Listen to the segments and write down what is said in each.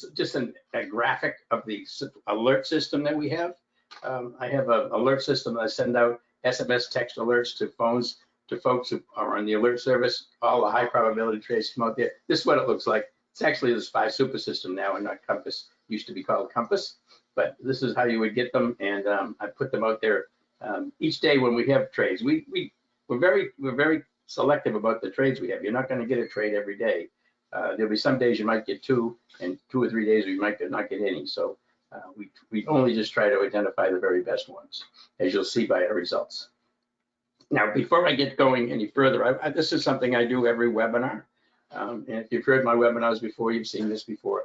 is just a graphic of the alert system that we have. I have an alert system that I send out SMS text alerts to phones to folks who are on the alert service. All the high probability trades come out there. This is what it looks like. It's actually the SPY super system now and not Compass. It used to be called Compass, but this is how you would get them. And I put them out there each day when we have trades. We're very selective about the trades we have. You're not going to get a trade every day. There'll be some days you might get 2, and 2 or 3 days you might not get any. So we only just try to identify the very best ones, as you'll see by our results. Now, before I get going any further, this is something I do every webinar. And if you've heard my webinars before, you've seen this before,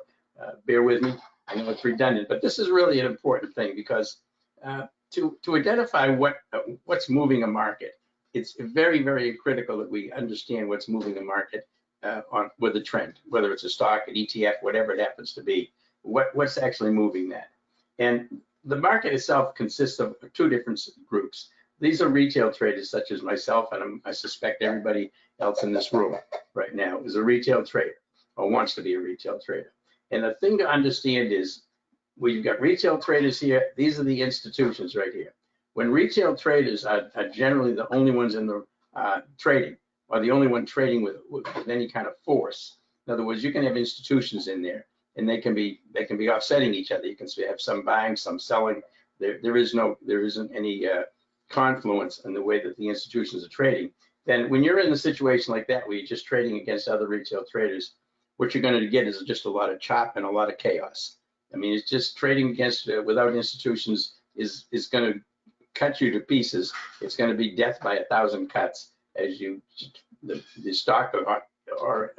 bear with me. I know it's redundant, but this is really an important thing because to identify what's moving a market, it's very, very critical that we understand what's moving the market with a trend, whether it's a stock, an ETF, whatever it happens to be, what's actually moving that. And the market itself consists of 2 different groups. These are retail traders such as myself, and I suspect everybody else in this room right now is a retail trader or wants to be a retail trader. And the thing to understand is we've got retail traders here. These are the institutions right here. When retail traders are generally the only ones in the trading, or the only one trading with any kind of force. In other words, you can have institutions in there, and they can be offsetting each other. You can have some buying, some selling. There isn't any confluence in the way that the institutions are trading. Then when you're in a situation like that where you're just trading against other retail traders, what you're going to get is just a lot of chop and a lot of chaos. I mean, it's just trading against without institutions is going to cut you to pieces. It's going to be death by 1,000 cuts as the stock or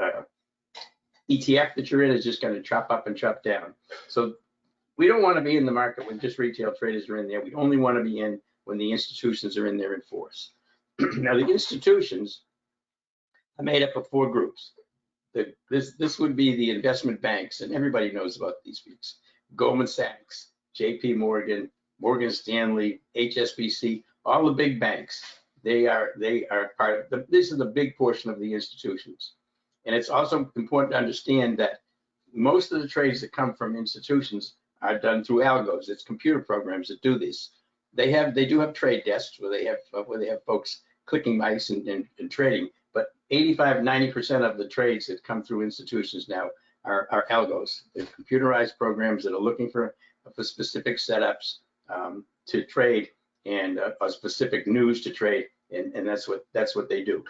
ETF that you're in is just going to chop up and chop down. So we don't want to be in the market when just retail traders are in there. We only want to be in when the institutions are in there in force. Now, the institutions are made up of 4 groups. This would be the investment banks, and everybody knows about these banks. Goldman Sachs, JP Morgan, Morgan Stanley, HSBC, all the big banks. They are part of this is the big portion of the institutions. And it's also important to understand that most of the trades that come from institutions are done through algos. It's computer programs that do this. They do have trade desks where they have folks clicking mice and trading, but 85–90% of the trades that come through institutions now are algos. They're computerized programs that are looking for specific setups to trade and specific news to trade, and that's what they do.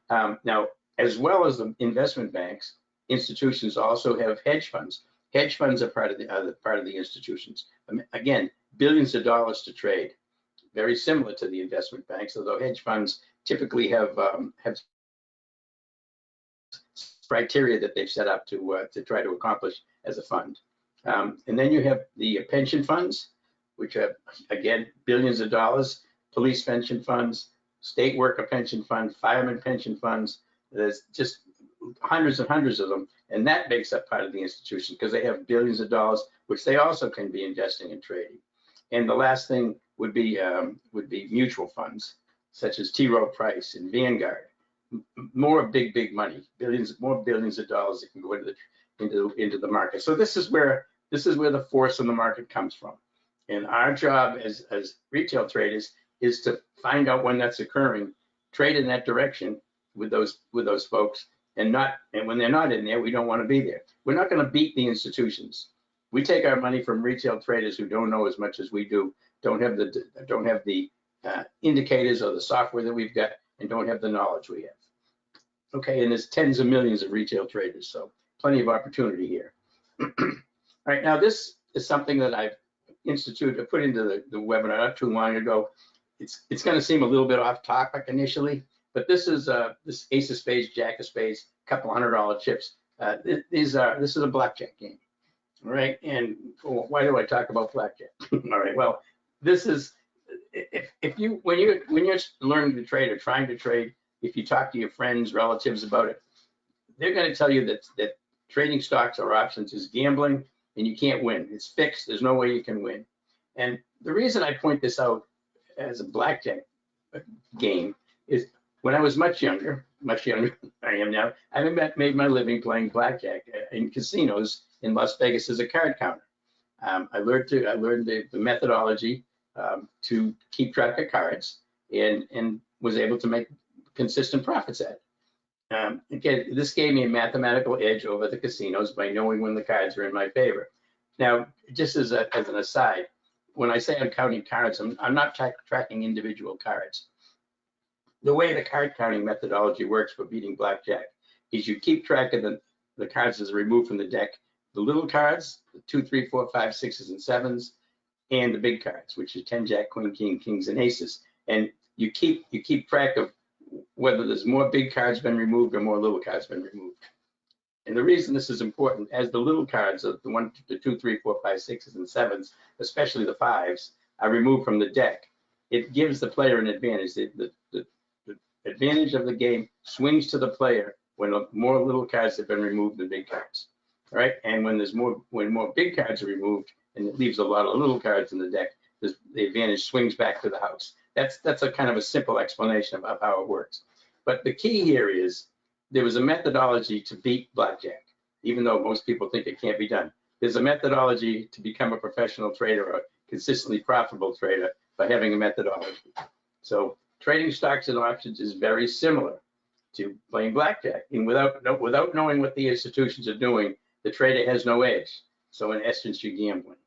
Now, as well as the investment banks, institutions also have hedge funds. Hedge funds are part of the institutions. Again, billions of dollars to trade, very similar to the investment banks, although hedge funds typically have criteria that they've set up to try to accomplish as a fund. And then you have the pension funds, which are, again, billions of dollars, police pension funds, state worker pension funds, fireman pension funds. There's just hundreds and hundreds of them, and that makes up part of the institution because they have billions of dollars, which they also can be investing in trading. And the last thing would be mutual funds, such as T. Rowe Price and Vanguard. More big money, more billions of dollars that can go into the market. So this is where the force in the market comes from. And our job as retail traders is to find out when that's occurring, trade in that direction with those folks, and when they're not in there, we don't want to be there. We're not going to beat the institutions. We take our money from retail traders who don't know as much as we do, don't have the indicators or the software that we've got, and don't have the knowledge we have. Okay, and there's tens of millions of retail traders, so plenty of opportunity here. All right, now this is something that I've put into the webinar not too long ago. It's going to seem a little bit off topic initially, but this is this Ace of Spades, Jack of Spades, couple $100 chips. This is a blackjack game, all right? And why do I talk about blackjack? All right, well, this is when you're learning to trade or trying to trade, if you talk to your friends, relatives about it, they're going to tell you that trading stocks or options is gambling and you can't win. It's fixed. There's no way you can win. And the reason I point this out as a blackjack game is when I was much younger than I am now, I made my living playing blackjack in casinos in Las Vegas as a card counter. I learned the methodology to keep track of cards and was able to make consistent profits at it. Again, this gave me a mathematical edge over the casinos by knowing when the cards are in my favor. Now, just as an aside, when I say I'm counting cards, I'm not tracking individual cards. The way the card counting methodology works for beating blackjack is you keep track of the cards as removed from the deck, the little cards, the 2, 3, 4, 5, 6s, and 7s, and the big cards, which is 10, Jack, Queen, King, Kings, and Aces. And you keep track of whether there's more big cards been removed or more little cards been removed. And the reason this is important, as the little cards, the 2, 3, 4, 5, 6s, and 7s, especially the 5s, are removed from the deck, it gives the player an advantage. The advantage of the game swings to the player when more little cards have been removed than big cards. All right, and when more big cards are removed and it leaves a lot of little cards in the deck, the advantage swings back to the house. That's a kind of a simple explanation of how it works. But the key here is there was a methodology to beat blackjack, even though most people think it can't be done. There's a methodology to become a professional trader or a consistently profitable trader by having a methodology. So trading stocks and options is very similar to playing blackjack. And without knowing what the institutions are doing, the trader has no edge. So in essence, you're gambling,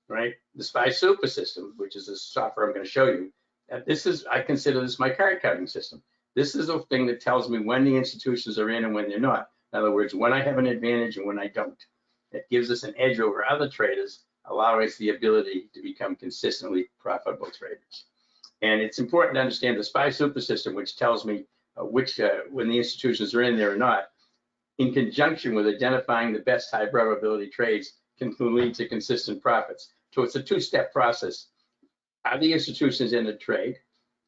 right? The SPY Super system, which is a software I'm going to show you, I consider this my card counting system. This is a thing that tells me when the institutions are in and when they're not. In other words, when I have an advantage and when I don't. It gives us an edge over other traders, allowing us the ability to become consistently profitable traders. And it's important to understand the SPY Super system, which tells me when the institutions are in there or not, in conjunction with identifying the best high probability trades, can lead to consistent profits. So it's a two-step process. Are the institutions in the trade?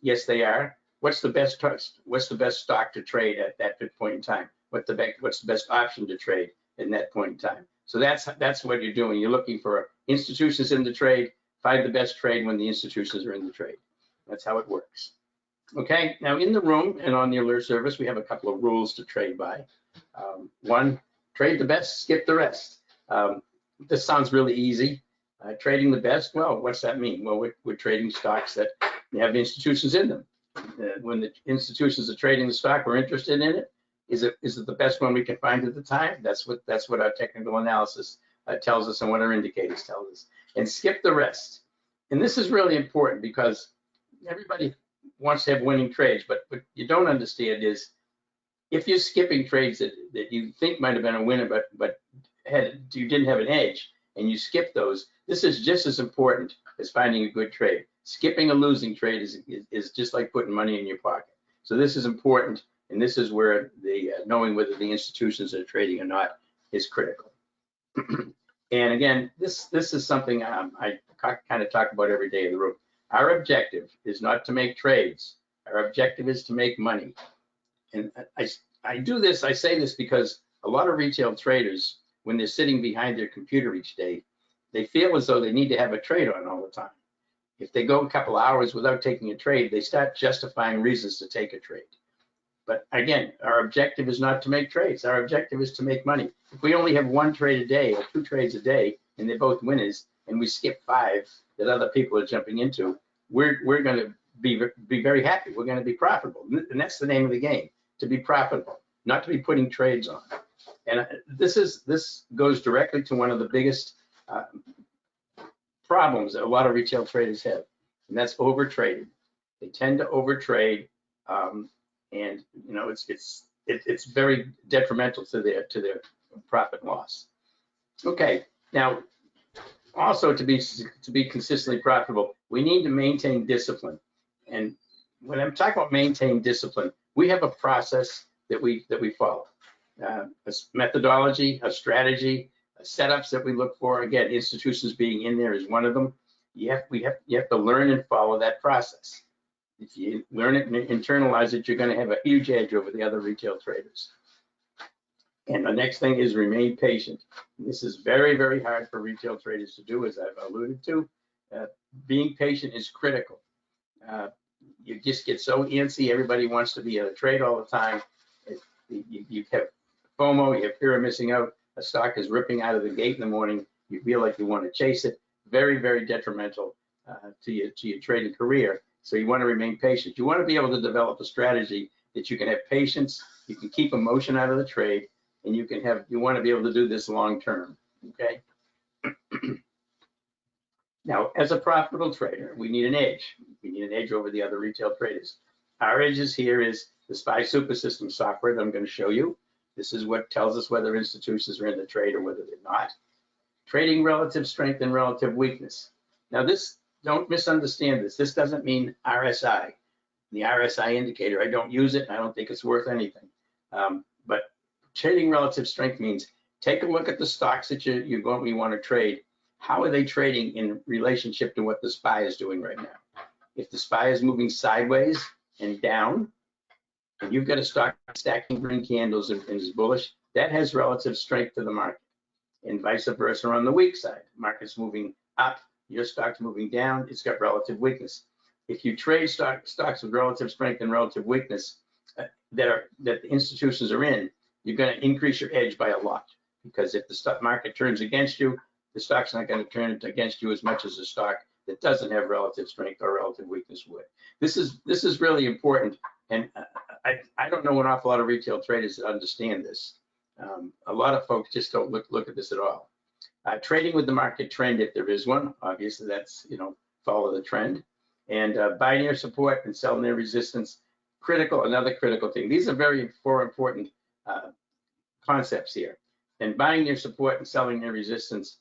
Yes, they are. What's the best stock to trade at that point in time? What's the best option to trade in that point in time? So that's what you're doing. You're looking for institutions in the trade, find the best trade when the institutions are in the trade. That's how it works. Okay, now in the room and on the alert service, we have a couple of rules to trade by. One, trade the best, skip the rest. This sounds really easy. Trading the best, well, what's that mean? Well, we're trading stocks that have institutions in them. When the institutions are trading the stock, we're interested in it. Is it the best one we can find at the time? That's what our technical analysis tells us and what our indicators tell us. And skip the rest. And this is really important because everybody wants to have winning trades, but what you don't understand is if you're skipping trades that you think might have been a winner, but you didn't have an edge, and you skip those, this is just as important as finding a good trade. Skipping a losing trade is just like putting money in your pocket. So this is important, and this is where the knowing whether the institutions are trading or not is critical. And again, this is something I kind of talk about every day in the room. Our objective is not to make trades. Our objective is to make money. And I do this, I say this because a lot of retail traders, when they're sitting behind their computer each day, they feel as though they need to have a trade on all the time. If they go a couple hours without taking a trade, they start justifying reasons to take a trade. But again, our objective is not to make trades. Our objective is to make money. If we only have one trade a day or two trades a day, and they're both winners, and we skip 5 that other people are jumping into, we're going to be very happy. We're going to be profitable. And that's the name of the game, to be profitable, not to be putting trades on. And this goes directly to one of the biggest problems that a lot of retail traders have, and that's overtrading. They tend to overtrade, and you know it's very detrimental to their profit loss. Okay, now also to be consistently profitable, we need to maintain discipline. And when I'm talking about maintain discipline, we have a process that we follow. A methodology, a strategy, setups that we look for. Again, institutions being in there is one of them. You have to learn and follow that process. If you learn it and internalize it, you're going to have a huge edge over the other retail traders. And the next thing is remain patient. This is very, very hard for retail traders to do, as I've alluded to. Being patient is critical. You just get so antsy. Everybody wants to be in a trade all the time. You have FOMO, you have fear of missing out. a stock is ripping out of the gate in the morning, you feel like you want to chase it. Very, very detrimental to your trading career. So you want to remain patient. You want to be able to develop a strategy that you can have patience, you can keep emotion out of the trade, and you want to be able to do this long term, okay? Now, as a profitable trader, we need an edge. We need an edge over the other retail traders. Our edges here is the SPY Super System software that I'm going to show you. This is what tells us whether institutions are in the trade or whether they're not. Trading relative strength and relative weakness. Now this, don't misunderstand this. This doesn't mean RSI. The RSI indicator, I don't use it. I don't think it's worth anything. But trading relative strength means take a look at the stocks that you want to trade. How are they trading in relationship to what the SPY is doing right now? If the SPY is moving sideways and down, and you've got a stock stacking green candles and is bullish, that has relative strength to the market. And vice versa on the weak side. Market's moving up, your stock's moving down, it's got relative weakness. If you trade stocks with relative strength and relative weakness that the institutions are in, you're going to increase your edge by a lot. Because if the stock market turns against you, the stock's not going to turn against you as much as a stock that doesn't have relative strength or relative weakness would. This is really important, and I don't know an awful lot of retail traders that understand this. A lot of folks just don't look at this at all. Trading with the market trend, if there is one, obviously that's, follow the trend. And buy near support and sell near resistance, another critical thing. These are four important concepts here. And buying near support and selling near resistance,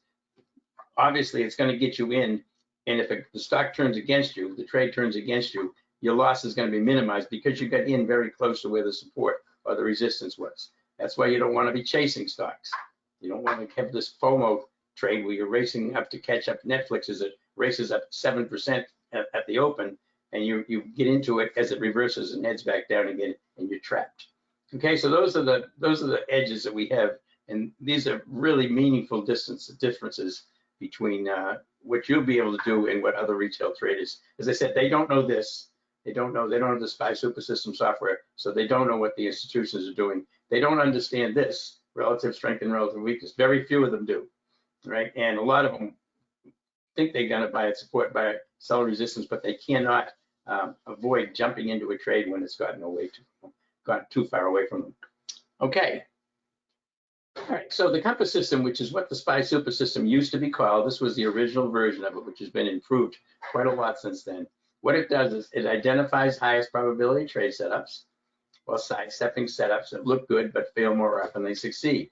obviously it's going to get you in. And if the stock turns against you, the trade turns against you, your loss is going to be minimized because you got in very close to where the support or the resistance was. That's why you don't want to be chasing stocks. You don't want to have this FOMO trade where you're racing up to catch up. Netflix races up 7% at the open, and you get into it as it reverses and heads back down again, and you're trapped. Okay, so those are the edges that we have, and these are really meaningful differences between what you'll be able to do and what other retail traders. As I said, they don't know this. They don't have the SPY Super System software, so they don't know what the institutions are doing. They don't understand this, relative strength and relative weakness. Very few of them do, right? And a lot of them think they're going to buy at support, buy at sell resistance, but they cannot avoid jumping into a trade when it's gotten too far away from them. Okay. All right, so the compass system, which is what the SPY Super System used to be called, this was the original version of it, which has been improved quite a lot since then. What it does is it identifies highest probability trade setups, while sidestepping setups that look good but fail more often than they succeed.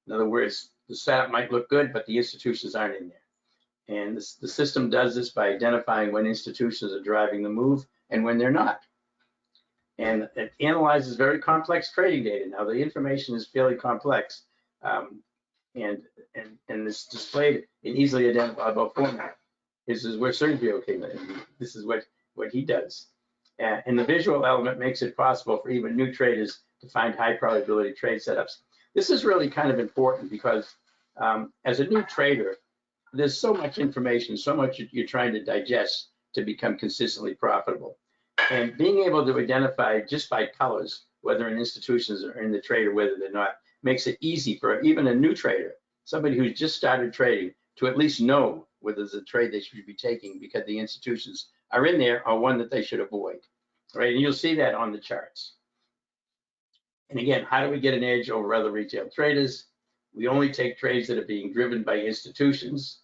In other words, the setup might look good, but the institutions aren't in there. And the system does this by identifying when institutions are driving the move and when they're not. And it analyzes very complex trading data. Now, the information is fairly complex, and it's displayed in easily identifiable format. This is where Sergio came in. This is what he does. And the visual element makes it possible for even new traders to find high probability trade setups. This is really kind of important because as a new trader, there's so much information, so much you're trying to digest to become consistently profitable. And being able to identify just by colors whether an institutions are in the trade or whether they're not makes it easy for even a new trader, somebody who's just started trading, to at least know whether there's a trade they should be taking because the institutions are in there or one that they should avoid, right? And you'll see that on the charts. And again, how do we get an edge over other retail traders? We only take trades that are being driven by institutions.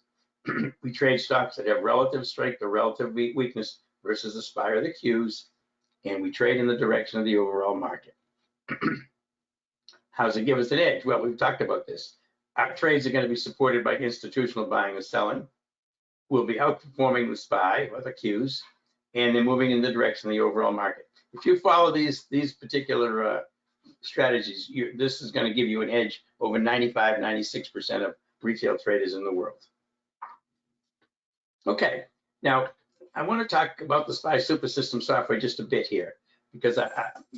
We trade stocks that have relative strength or relative weakness versus the SPY or the Qs, and we trade in the direction of the overall market. How does it give us an edge? Well, we've talked about this. Our trades are going to be supported by institutional buying and selling. We'll be outperforming the SPY or the Qs, and they're moving in the direction of the overall market. If you follow these particular strategies, this is going to give you an edge over 95, 96% of retail traders in the world. Okay, now I want to talk about the SPY Super System software just a bit here, because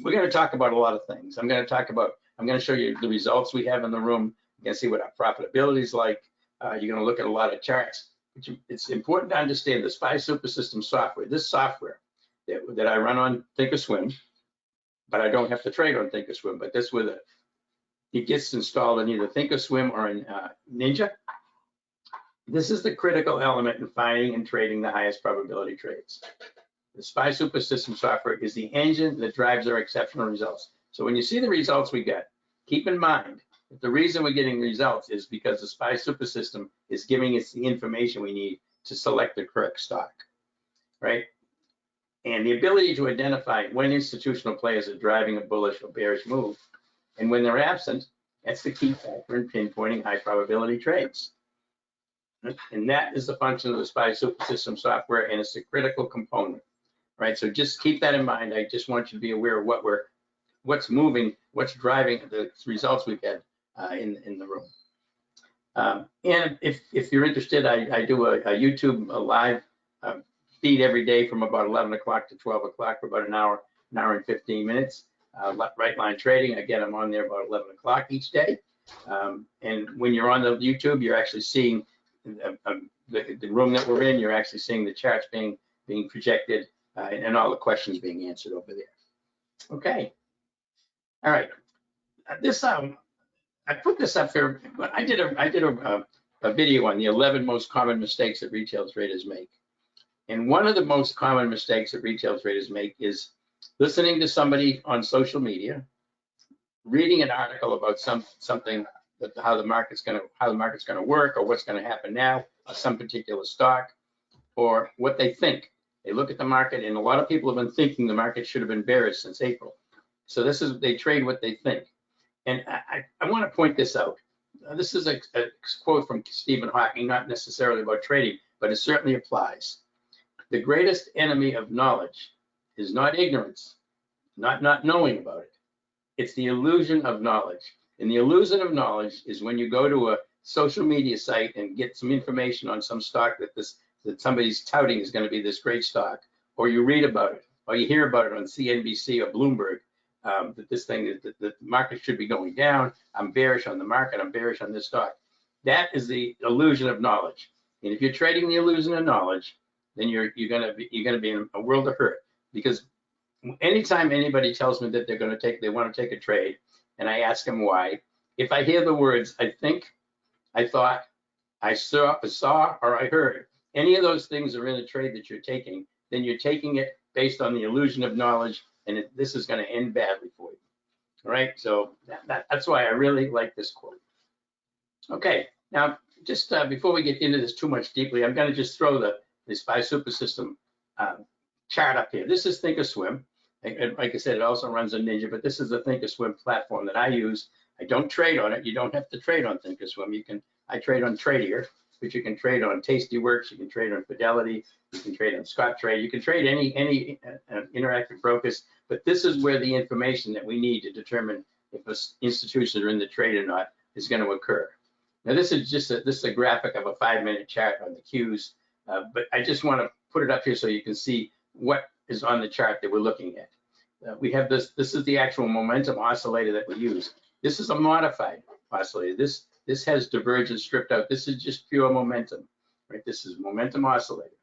we're going to talk about a lot of things. I'm going to show you the results we have in the room. You're going to see what our profitability is like. You're going to look at a lot of charts. It's important to understand the SPY Super System software. This software that I run on Thinkorswim, but I don't have to trade on Thinkorswim, but this with it gets installed in either thinkorswim or in Ninja. This is the critical element in finding and trading the highest probability trades. The SPY Super System software is the engine that drives our exceptional results. So when you see the results we get, keep in mind that the reason we're getting results is because the SPY Super System is giving us the information we need to select the correct stock, right? And the ability to identify when institutional players are driving a bullish or bearish move, and when they're absent, that's the key factor in pinpointing high probability trades. And that is the function of the SPY Super System software, and it's a critical component, right? So just keep that in mind. I just want you to be aware of what's moving, what's driving the results we've had in the room. And if you're interested, I do a YouTube live feed every day from about 11 o'clock to 12 o'clock for about an hour and 15 minutes. Right line trading, again, I'm on there about 11 o'clock each day. And when you're on the YouTube, you're actually seeing the room that we're in, you're actually seeing the charts being projected and all the questions being answered over there. Okay. All right. This I put this up there. I did a video on the 11 most common mistakes that retail traders make. And one of the most common mistakes that retail traders make is listening to somebody on social media, reading an article about something that how the market's going to work, or what's going to happen now, or some particular stock, or what they think. They look at the market, and a lot of people have been thinking the market should have been bearish since April. So they trade what they think. And I want to point this out. This is a quote from Stephen Hawking, not necessarily about trading, but it certainly applies. The greatest enemy of knowledge is not ignorance, not knowing about it. It's the illusion of knowledge. And the illusion of knowledge is when you go to a social media site and get some information on some stock that somebody's touting is going to be this great stock, or you read about it, or you hear about it on CNBC or Bloomberg, that this thing, that the market should be going down. I'm bearish on the market. I'm bearish on this stock. That is the illusion of knowledge. And if you're trading the illusion of knowledge, then you're gonna be in a world of hurt. Because anytime anybody tells me that they want to take a trade, and I ask them why, if I hear the words I think, I thought, I saw, or I heard, any of those things are in a trade that you're taking, then you're taking it based on the illusion of knowledge, and this is going to end badly for you. All right, so that's why I really like this quote. Okay, now just before we get into this too much deeply, I'm going to just throw the SPY Super System chart up here. This is thinkorswim. Like I said, it also runs on Ninja, but this is the thinkorswim platform that I use. I don't trade on it. You don't have to trade on thinkorswim. I trade on Tradier, but you can trade on Tastyworks, you can trade on Fidelity, you can trade on Scottrade, you can trade any interactive brokers, but this is where the information that we need to determine if institutions are in the trade or not is going to occur. Now this is a graphic of a 5-minute chart on the Qs, but I just want to put it up here so you can see what is on the chart that we're looking at. We have this is the actual momentum oscillator that we use. This is a modified oscillator. This has divergence stripped out. This is just pure momentum, right? This is momentum oscillator.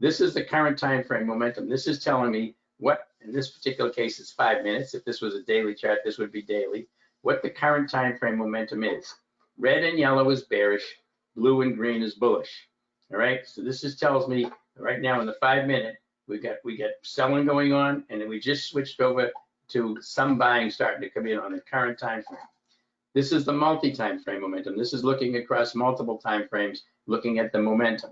This is the current time frame momentum. This is telling me what, in this particular case, it's 5 minutes. If this was a daily chart, this would be daily. What the current time frame momentum is. Red and yellow is bearish. Blue and green is bullish. All right. So this tells me right now in the 5 minute, we got selling going on, and then we just switched over to some buying starting to come in on the current time frame. This is the multi-time frame momentum. This is looking across multiple time frames, looking at the momentum.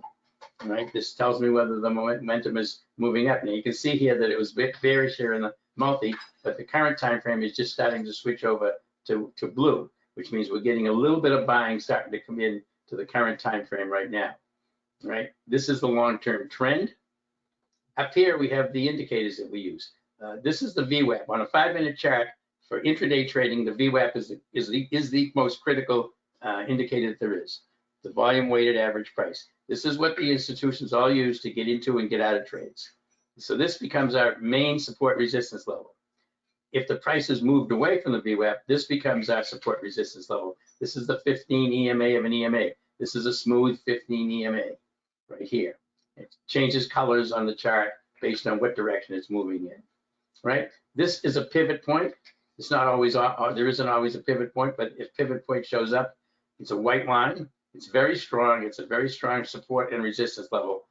All right, this tells me whether the momentum is moving up. Now you can see here that it was a bit bearish here in the multi, but the current time frame is just starting to switch over to blue, which means we're getting a little bit of buying starting to come in to the current time frame right now. All right, this is the long-term trend. Up here we have the indicators that we use. This is the VWAP on a 5-minute chart. For intraday trading, the VWAP is the most critical indicator that there is, the volume weighted average price. This is what the institutions all use to get into and get out of trades. So this becomes our main support resistance level. If the price is moved away from the VWAP, this becomes our support resistance level. This is the 15 EMA of an EMA. This is a smooth 15 EMA right here. It changes colors on the chart based on what direction it's moving in, right? This is a pivot point. It's not always, there isn't always a pivot point, but if pivot point shows up, it's a white line. It's very strong. It's a very strong support and resistance level.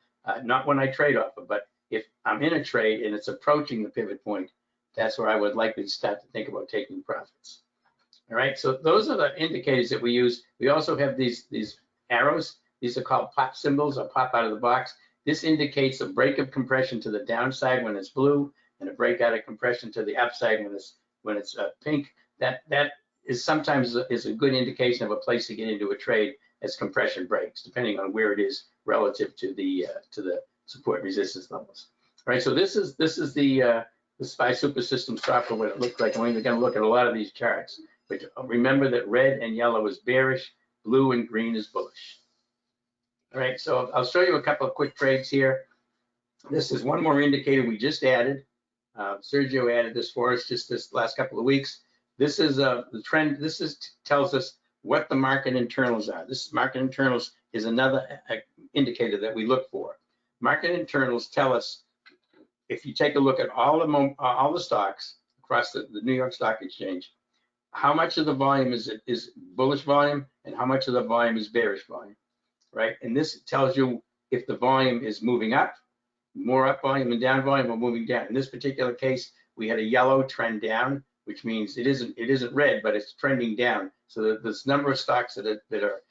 Not when I trade off it, but if I'm in a trade and it's approaching the pivot point, that's where I would likely start to think about taking profits. All right, so those are the indicators that we use. We also have these arrows. These are called pop symbols, or pop out of the box. This indicates a break of compression to the downside when it's blue, and a breakout of compression to the upside when it's pink. That is sometimes is a good indication of a place to get into a trade as compression breaks, depending on where it is relative to the support and resistance levels. All right, so this is the SPY Super System software, what it looks like. And we're going to look at a lot of these charts. But remember that red and yellow is bearish, blue and green is bullish. All right, so I'll show you a couple of quick trades here. This is one more indicator we just added. Sergio added this for us just this last couple of weeks. This is the trend. This tells us what the market internals are. This market internals is another indicator that we look for. Market internals tell us, if you take a look at all the stocks across the New York Stock Exchange, how much of the volume is bullish volume and how much of the volume is bearish volume, right? And this tells you if the volume is moving up, more up volume and down volume, or moving down. In this particular case, we had a yellow trend down, which means it isn't red, but it's trending down. So this number of stocks that are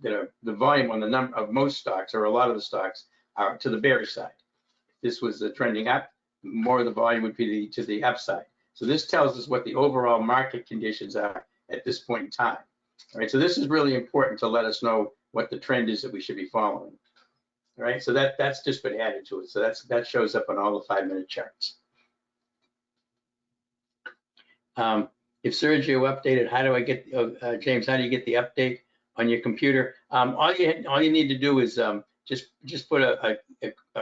the volume on the number of most stocks, or a lot of the stocks, are to the bearish side. If this was trending up, more of the volume would be to the upside. So this tells us what the overall market conditions are at this point in time. All right, so this is really important to let us know what the trend is that we should be following. All right, so that's just been added to it. So that shows up on all the 5-minute charts. If Sergio updated, how do I get James? How do you get the update on your computer? All you need to do is just put a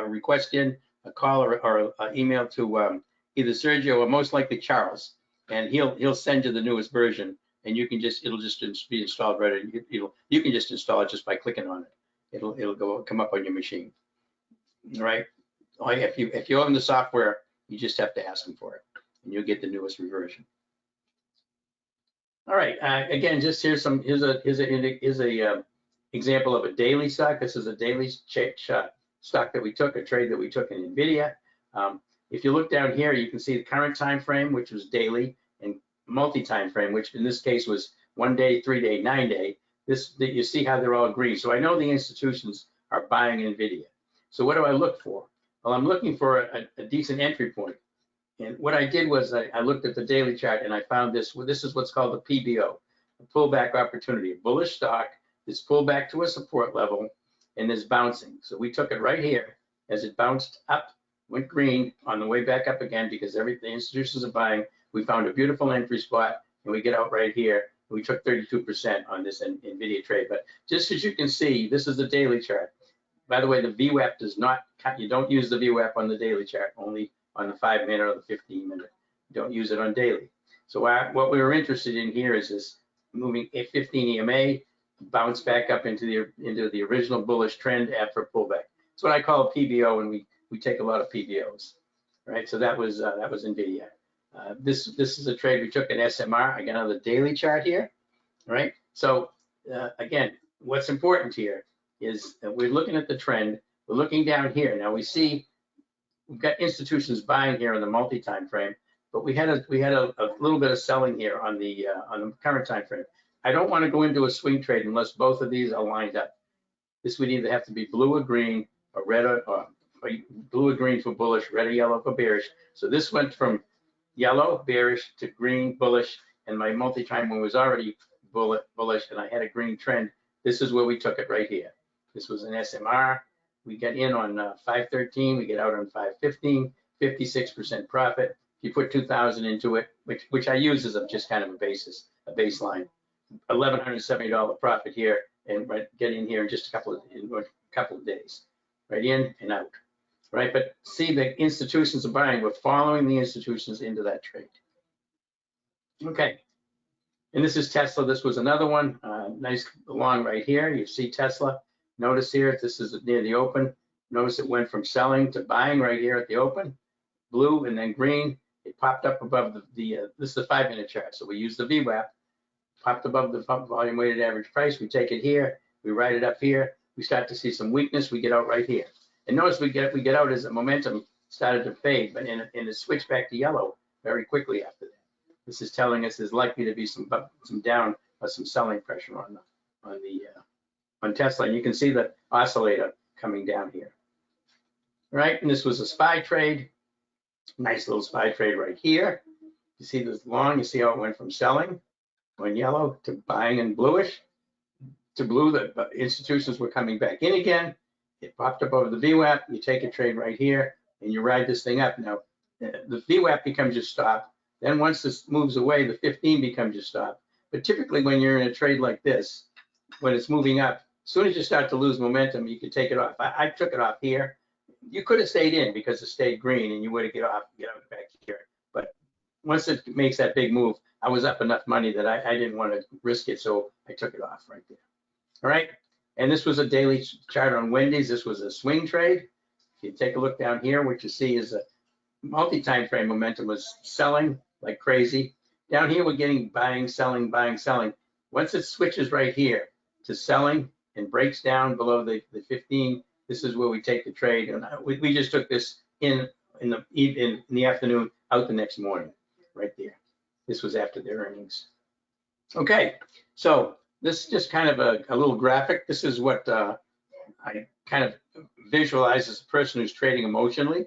request in, a call or an email to either Sergio or most likely Charles, and he'll send you the newest version, and you can it'll just be installed right. You can just install it just by clicking on it. It'll come up on your machine. All right. If you own the software, you just have to ask him for it, and you'll get the newest version. All right. Again, just here's an example of a daily stock. This is a daily stock that we took, a trade that we took in NVIDIA. If you look down here, you can see the current time frame, which was daily, and multi-time frame, which in this case was 1 day, 3 day, 9 day. You see how they're all green. So I know the institutions are buying NVIDIA. So what do I look for? Well, I'm looking for a decent entry point. And what I did was I looked at the daily chart and I found this. Well, this is what's called a PBO, a pullback opportunity, a bullish stock that's pulled back to a support level and is bouncing. So we took it right here as it bounced up, went green on the way back up again because the institutions are buying. We found a beautiful entry spot and we get out right here. We took 32% on this NVIDIA trade. But just as you can see, this is the daily chart. By the way, the VWAP does not, you don't use the VWAP on the daily chart, only on the 5-minute or the 15-minute. Don't use it on daily. So what we were interested in here is this moving a 15 EMA, bounce back up into the original bullish trend after a pullback. It's what I call a PBO, and we take a lot of PBOs. Right? So that was NVIDIA. This is a trade we took in SMR. I got on the daily chart here. Right? So again, what's important here is that we're looking at the trend. We're looking down here. Now we see we've got institutions buying here on the multi-time frame, but we had a little bit of selling here on the current time frame. I don't want to go into a swing trade unless both of these are lined up. This would either have to be blue or green, or red or blue or green for bullish, red or yellow for bearish. So this went from yellow bearish to green bullish, and my multi-time one was already bullish, and I had a green trend. This is where we took it right here. This was an SMR. We get in on 513, we get out on 515, 56% profit. If you put 2,000 into it, which I use as just kind of a baseline, $1,170 profit here, and get in here in just a couple of days, right in and out, right? But see, the institutions are buying. We're following the institutions into that trade. Okay, and this is Tesla. This was another one, nice long right here. You see Tesla. Notice here, this is near the open. Notice it went from selling to buying right here at the open, blue and then green. It popped up above this is the 5-minute chart. So we use the VWAP, popped above the volume weighted average price. We take it here, we write it up here. We start to see some weakness. We get out right here. And notice we get out as the momentum started to fade, but and it switched back to yellow very quickly after that. This is telling us there's likely to be some down or some selling pressure on Tesla. And you can see the oscillator coming down here. All right, and this was a SPY trade. Nice little SPY trade right here. You see this long, you see how it went from selling on yellow to buying in bluish to blue. The institutions were coming back in again. It popped up over the VWAP. You take a trade right here and you ride this thing up. Now, the VWAP becomes your stop. Then once this moves away, the 15 becomes your stop. But typically when you're in a trade like this, when it's moving up, as soon as you start to lose momentum, you can take it off. I took it off here. You could have stayed in because it stayed green and you would have get out back here. But once it makes that big move, I was up enough money that I didn't want to risk it, so I took it off right there. All right, and this was a daily chart on Wendy's. This was a swing trade. If you take a look down here, what you see is a multi-time frame momentum was selling like crazy. Down here, we're getting buying, selling, buying, selling. Once it switches right here to selling and breaks down below the 15, this is where we take the trade. And we just took this in the afternoon, out the next morning, right there. This was after their earnings. Okay, so this is just kind of a little graphic. This is what I kind of visualize as a person who's trading emotionally.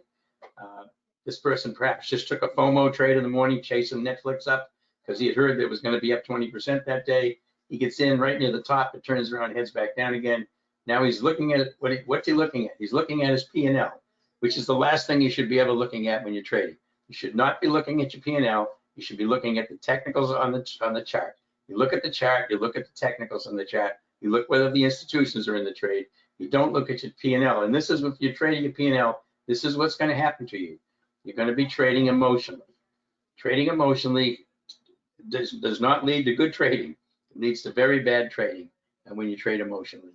This person perhaps just took a FOMO trade in the morning, chasing Netflix up because he had heard that it was going to be up 20% that day. He gets in right near the top, it turns around, heads back down again. Now he's looking at what's he looking at? He's looking at his P&L, which is the last thing you should be ever looking at when you're trading. You should not be looking at your P&L. You should be looking at the technicals on the chart. You look at the chart, you look at the technicals on the chart, you look whether the institutions are in the trade. You don't look at your P&L. And this is, if you're trading your P&L, this is what's going to happen to you. You're going to be trading emotionally. Trading emotionally does not lead to good trading. It leads to very bad trading when you trade emotionally.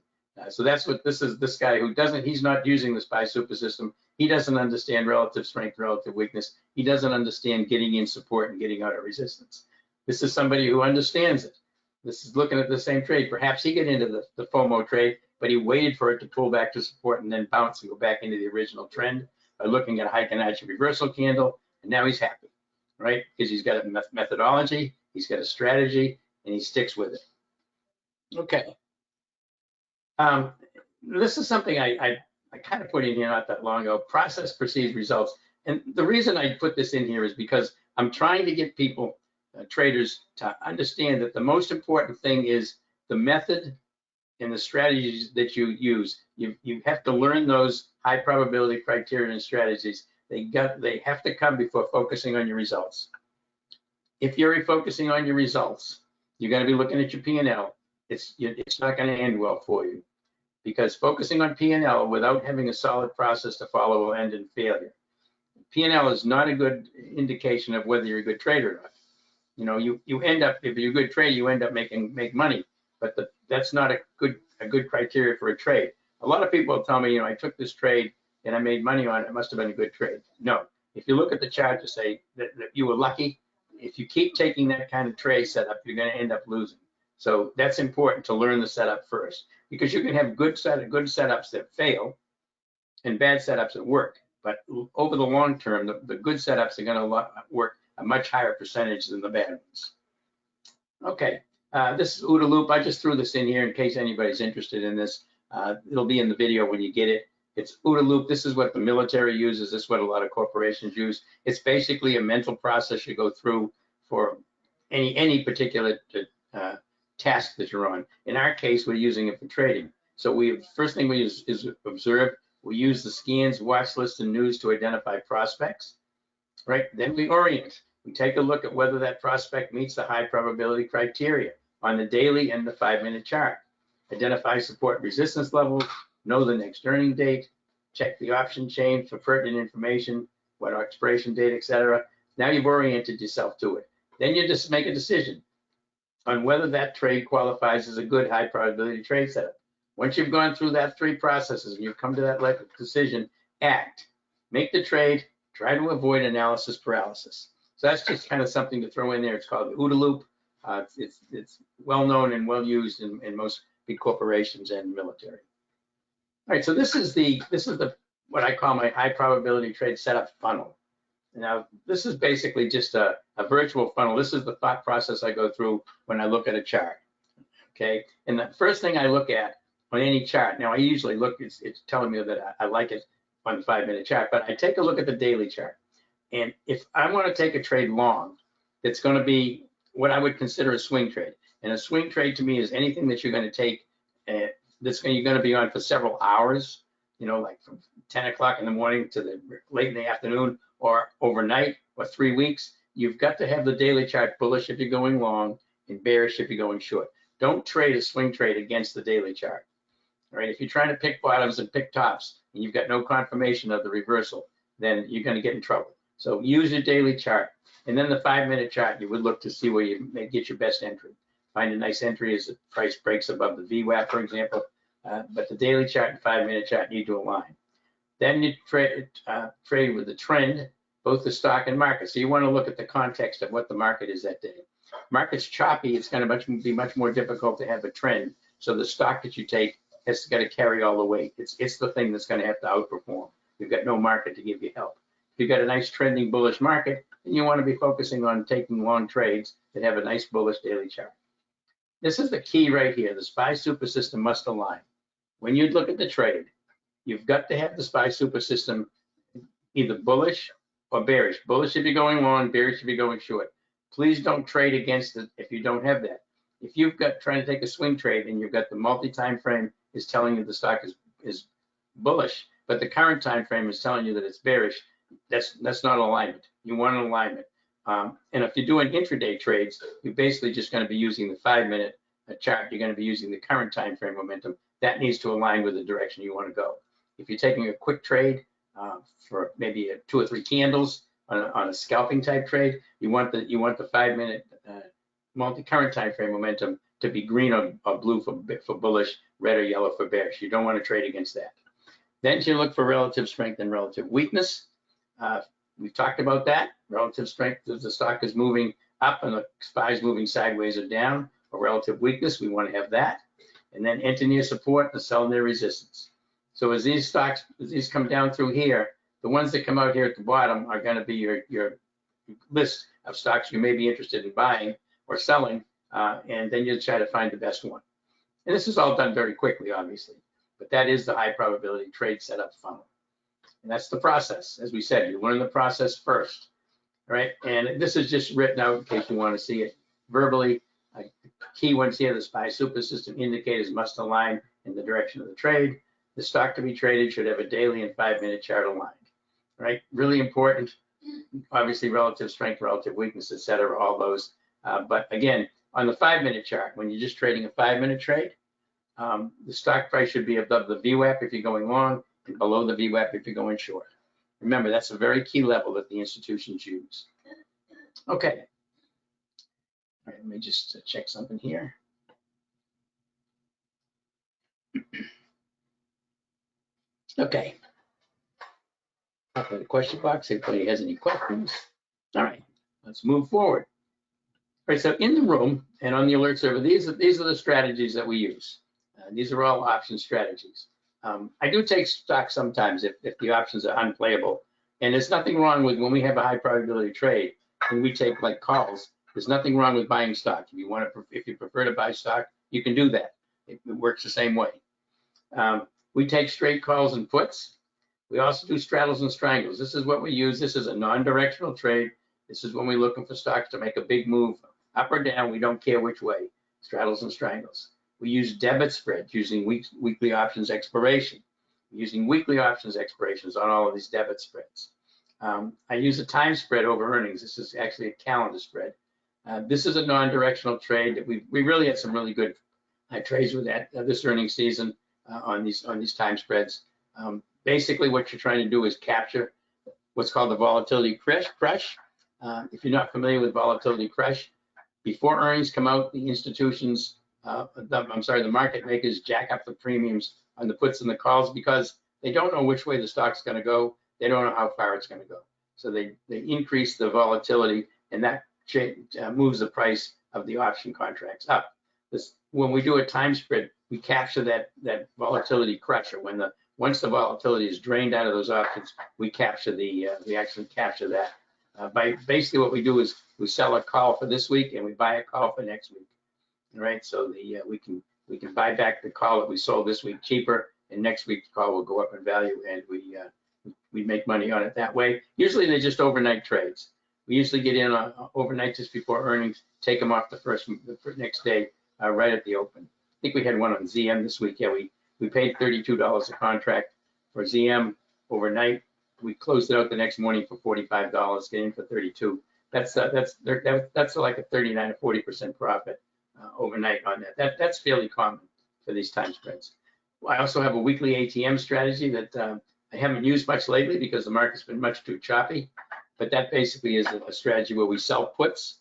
So that's what this is. This guy who doesn't, he's not using the SPY super system. He doesn't understand relative strength, relative weakness. He doesn't understand getting in support and getting out of resistance. This is somebody who understands it. This is looking at the same trade. Perhaps he got into the FOMO trade, but he waited for it to pull back to support and then bounce and go back into the original trend by looking at a Heiken-Ashi reversal candle, and now he's happy, right? Because he's got a methodology, he's got a strategy, and he sticks with it. Okay. This is something I kind of put in here not that long ago. Process precedes results. And the reason I put this in here is because I'm trying to get people, traders, to understand that the most important thing is the method and the strategies that you use. You have to learn those high probability criteria and strategies. They have to come before focusing on your results. If you're focusing on your results, you're going to be looking at your P&L. It's not going to end well for you, because focusing on P&L without having a solid process to follow will end in failure. P&L is not a good indication of whether you're a good trader or not. You know, you end up, if you're a good trader, you end up make money, but that's not a good criteria for a trade. A lot of people tell me, you know, I took this trade and I made money on it. It must have been a good trade. No, if you look at the chart to say that you were lucky, if you keep taking that kind of trade setup, you're going to end up losing. So that's important to learn the setup first, because you can have good setups that fail and bad setups that work. But over the long term, the good setups are going to work a much higher percentage than the bad ones. Okay, this is OODA loop. I just threw this in here in case anybody's interested in this. It'll be in the video when you get it. It's OODA loop. This is what the military uses. This is what a lot of corporations use. It's basically a mental process you go through for any particular task that you're on. In our case, we're using it for trading. So first thing we use is observe. We use the scans, watch lists, and news to identify prospects, right? Then we orient. We take a look at whether that prospect meets the high probability criteria on the daily and the 5-minute chart. Identify support and resistance levels, know the next earning date, check the option chain for pertinent information, what our expiration date, etc. Now you've oriented yourself to it. Then you just make a decision on whether that trade qualifies as a good high probability trade setup. Once you've gone through that 3 processes and you've come to that decision, act. Make the trade, Try to avoid analysis paralysis. So that's just kind of something to throw in there. It's called the OODA loop. It's well known and well used in most big corporations and military. All right, so this is the what I call my high probability trade setup funnel. Now, this is basically just a virtual funnel. This is the thought process I go through when I look at a chart. Okay, and the first thing I look at on any chart, now I usually look, it's telling me that I like it on the 5-minute chart, but I take a look at the daily chart. And if I want to take a trade long, it's going to be what I would consider a swing trade. And a swing trade to me is anything that you're going to take you're going to be on for several hours, you know, like from 10 o'clock in the morning to the late in the afternoon or overnight or 3 weeks. You've got to have the daily chart bullish if you're going long and bearish if you're going short. Don't trade a swing trade against the daily chart. All right, if you're trying to pick bottoms and pick tops and you've got no confirmation of the reversal, then you're going to get in trouble. So use your daily chart. And then the 5-minute chart, you would look to see where you may get your best entry. Find a nice entry as the price breaks above the VWAP, for example. But the daily chart and 5-minute chart need to align. Then you trade with the trend, both the stock and market. So you want to look at the context of what the market is that day. Market's choppy, it's going to be much more difficult to have a trend. So the stock that you take has got to carry all the weight. It's the thing that's going to have to outperform. You've got no market to give you help. If you've got a nice trending bullish market, then you want to be focusing on taking long trades that have a nice bullish daily chart. This is the key right here. The SPY super system must align. When you look at the trade, you've got to have the SPY super system either bullish or bearish. Bullish if you're going long, bearish if you're going short. Please don't trade against it if you don't have that. If you've got trying to take a swing trade and you've got the multi-time frame is telling you the stock is bullish, but the current time frame is telling you that it's bearish, that's not alignment. You want an alignment. And if you're doing intraday trades, you're basically just going to be using the 5-minute chart. You're going to be using the current time frame momentum. That needs to align with the direction you want to go. If you're taking a quick trade for maybe 2 or 3 candles on a scalping type trade, you want the 5-minute multi-current time frame momentum to be green or blue for bullish, red or yellow for bearish. You don't want to trade against that. Then you look for relative strength and relative weakness. We've talked about that. Relative strength, if the stock is moving up and the SPY is moving sideways or down, or relative weakness, we want to have that. And then enter near support and sell near resistance. So as these come down through here, the ones that come out here at the bottom are going to be your list of stocks you may be interested in buying or selling, and then you try to find the best one. And this is all done very quickly, obviously, but that is the high probability trade setup funnel. And that's the process. As we said, you learn the process first, right? And this is just written out in case you want to see it verbally. The key ones here, the SPY super system indicators must align in the direction of the trade. The stock to be traded should have a daily and 5-minute chart aligned, right? Really important. Obviously, relative strength, relative weakness, et cetera, all those. But again, on the 5-minute chart, when you're just trading a 5-minute trade, the stock price should be above the VWAP if you're going long and below the VWAP if you're going short. Remember, that's a very key level that the institutions use. Okay. All right, let me just check something here. Okay. Up in the question box, if anybody has any questions. All right, let's move forward. All right, so in the room and on the alert server, these are the strategies that we use. These are all option strategies. I do take stock sometimes if the options are unplayable. And there's nothing wrong with when we have a high probability trade and we take like calls, there's nothing wrong with buying stock. If you prefer to buy stock, you can do that. It works the same way. We take straight calls and puts. We also do straddles and strangles. This is what we use. This is a non-directional trade. This is when we're looking for stocks to make a big move up or down. We don't care which way. Straddles and strangles. We use debit spreads using weekly options expiration. Using weekly options expirations on all of these debit spreads. I use a time spread over earnings. This is actually a calendar spread. This is a non-directional trade that we really had some really good trades with that this earnings season on these time spreads. Basically, what you're trying to do is capture what's called the volatility crush. If you're not familiar with volatility crush, before earnings come out, the institutions, the market makers jack up the premiums on the puts and the calls because they don't know which way the stock's going to go. They don't know how far it's going to go. So they increase the volatility, and that moves the price of the option contracts up. When we do a time spread, we capture that volatility crusher. Once the volatility is drained out of those options, we actually capture that. By basically what we do is we sell a call for this week and we buy a call for next week. All right, so we can buy back the call that we sold this week cheaper, and next week's call will go up in value, and we make money on it that way. Usually they're just overnight trades. We usually get in overnight just before earnings, take them off the next day right at the open. I think we had one on ZM this week. Yeah, we paid $32 a contract for ZM overnight. We closed it out the next morning for $45, getting in for 32. That's like a 39 or 40% profit overnight on that. That's fairly common for these time spreads. I also have a weekly ATM strategy that I haven't used much lately because the market's been much too choppy. But that basically is a strategy where we sell puts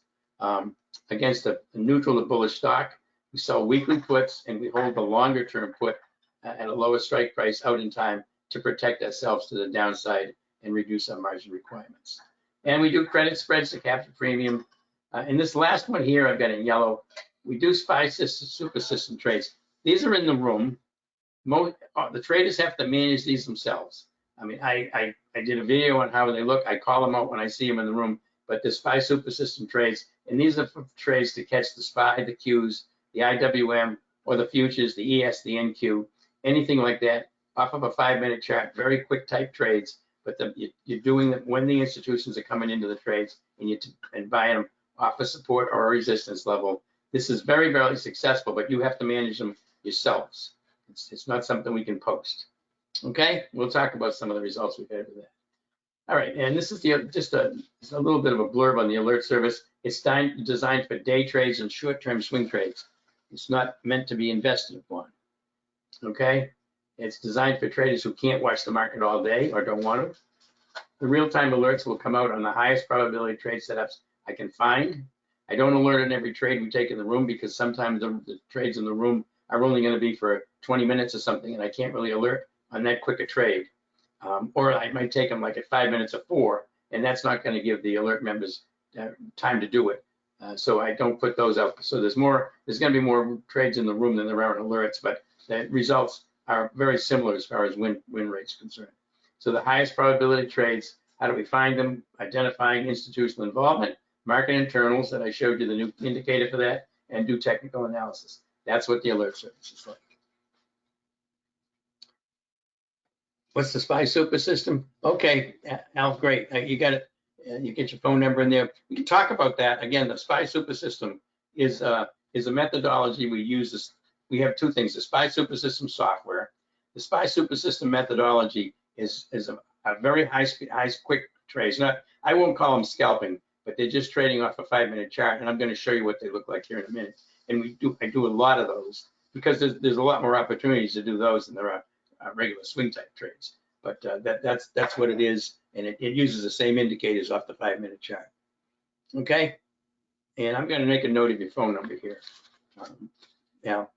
against a neutral to bullish stock. We sell weekly puts and we hold the longer term put at a lower strike price out in time to protect ourselves to the downside and reduce our margin requirements. And we do credit spreads to capture premium. In this last one here, I've got in yellow, we do SPY system, super system trades. These are in the room. The traders have to manage these themselves. I mean, I did a video on how they look. I call them out when I see them in the room, but the SPY super system trades, and these are for trades to catch the SPY, the Qs, the IWM, or the futures, the ES, the NQ, anything like that, off of a 5-minute chart, very quick type trades, but you're doing them when the institutions are coming into the trades and buying them off a support or a resistance level. This is very, very successful, but you have to manage them yourselves. It's not something we can post. Okay, we'll talk about some of the results we've had with that. All right, and this is just a little bit of a blurb on the alert service. It's designed for day trades and short-term swing trades. It's not meant to be invested upon. Okay, it's designed for traders who can't watch the market all day or don't want to. The real-time alerts will come out on the highest probability trade setups I can find. I don't alert on every trade we take in the room because sometimes the trades in the room are only going to be for 20 minutes or something, and I can't really alert on that quick a trade. Or I might take them like at 5 minutes or 4, and that's not going to give the alert members time to do it. So I don't put those out. So there's going to be more trades in the room than there are alerts, but the results are very similar as far as win rates concerned. So the highest probability trades, how do we find them? Identifying institutional involvement, market internals that I showed you the new indicator for that, and do technical analysis. That's what the alert service is like. What's the SPY super system? Okay, Al, great. You got it. You get your phone number in there. We can talk about that. Again, the SPY super system is a methodology we use. We have two things: the SPY super system software. The SPY super system methodology is a very high speed, quick trades. I won't call them scalping, but they're just trading off a 5-minute chart, and I'm going to show you what they look like here in a minute. And I do a lot of those because there's a lot more opportunities to do those than there are regular swing type trades. But that's what it is, and it uses the same indicators off the 5-minute chart. Okay, and I'm going to make a note of your phone number here. Now,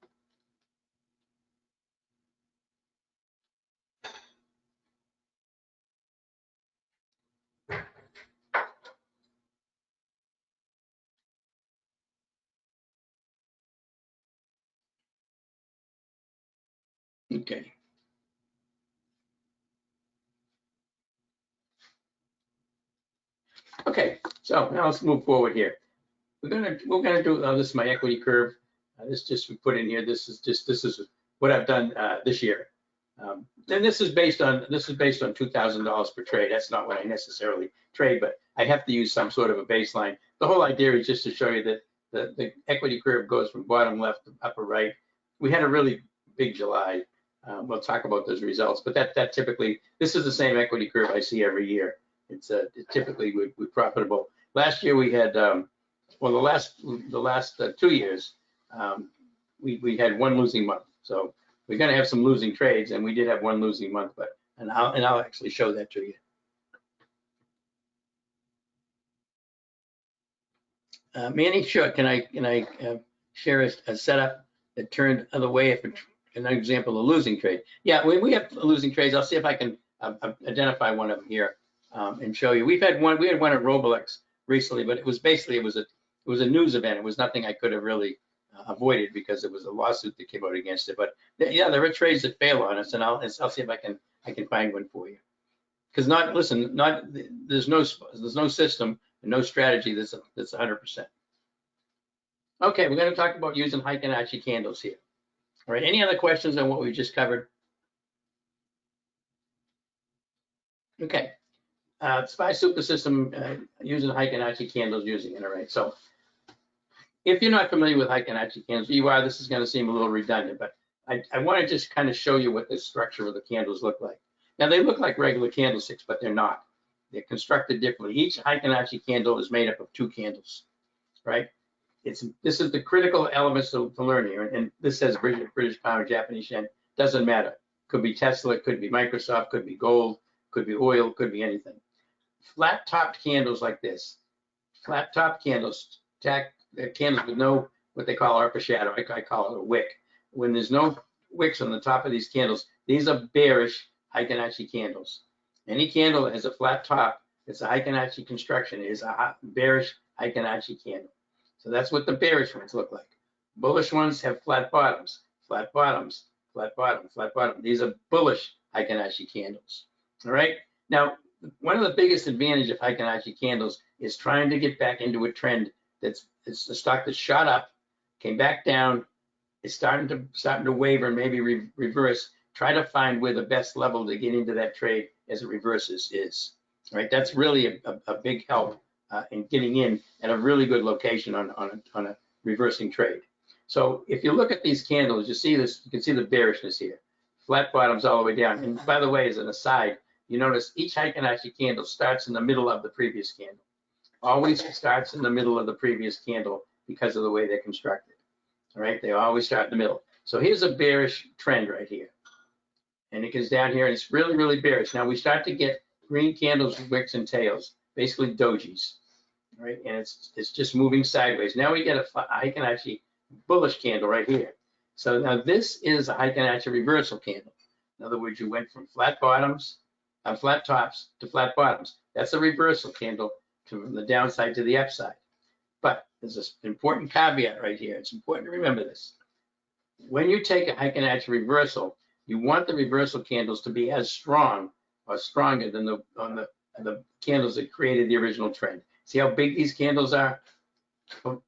okay. Okay, so now let's move forward here. We're gonna do this is my equity curve. This just we put in here. This is what I've done this year. And this is based on $2,000 per trade. That's not what I necessarily trade, but I have to use some sort of a baseline. The whole idea is just to show you that the equity curve goes from bottom left to upper right. We had a really big July. We'll talk about those results, but that typically, this is the same equity curve I see every year. It's typically we're profitable. Last year we had, well, the last 2 years, we had one losing month. So we're going to have some losing trades, and we did have one losing month, but and I'll actually show that to you. Manny, sure. Can I share a setup that turned other way? If an example of losing trade. Yeah, when we have losing trades, I'll see if I can identify one of them here. and show you. We had one at Roblex recently, but it was a news event. It was nothing I could have really avoided because it was a lawsuit that came out against it. But yeah, there are trades that fail on us, and I'll see if I can find one for you. Because there's no system and no strategy that's 100%. Okay, we're going to talk about using Heiken-Ashi candles here. All right, any other questions on what we just covered? Okay, SPY super system using Heiken-Ashi candles using it. All right, so if you're not familiar with Heiken-Ashi candles, this is going to seem a little redundant, but I want to just kind of show you what the structure of the candles look like. Now they look like regular candlesticks, but they're not. They're constructed differently. Each Heiken-Ashi candle is made up of 2 candles, right? This is the critical elements to learn here, and this says British pound, Japanese yen. Doesn't matter. Could be Tesla, could be Microsoft, could be gold, could be oil, could be anything. Flat-topped candles like this, flat-topped candles, candles with no what they call arpa shadow. I call it a wick. When there's no wicks on the top of these candles, these are bearish Heiken-Ashi candles. Any candle that has a flat top, it's a Heiken-Ashi construction, is a bearish Heiken-Ashi candle. So that's what the bearish ones look like. Bullish ones have flat bottoms, flat bottoms, flat bottom, flat bottom. These are bullish Heiken-Ashi candles. All right. Now, one of the biggest advantages of Heiken-Ashi candles is trying to get back into a trend it's the stock that shot up, came back down, is starting to waver and maybe reverse. Try to find where the best level to get into that trade as it reverses is. All right, that's really a big help in getting in at a really good location on a reversing trade. So if you look at these candles, you see this. You can see the bearishness here. Flat bottoms all the way down. And by the way, as an aside, you notice each Heiken-Ashi candle starts in the middle of the previous candle. Always starts in the middle of the previous candle because of the way they're constructed. All right, they always start in the middle. So here's a bearish trend right here. And it goes down here and it's really, really bearish. Now we start to get green candles with wicks and tails, basically dojis, right? And it's just moving sideways. Now we get a Heiken-Ashi bullish candle right here. So now this is a Heiken-Ashi reversal candle. In other words, you went from flat bottoms, flat tops to flat bottoms. That's a reversal candle from the downside to the upside. But there's this important caveat right here. It's important to remember this. When you take a Heiken-Ashi reversal, you want the reversal candles to be as strong or stronger than the candles that created the original trend. See how big these candles are?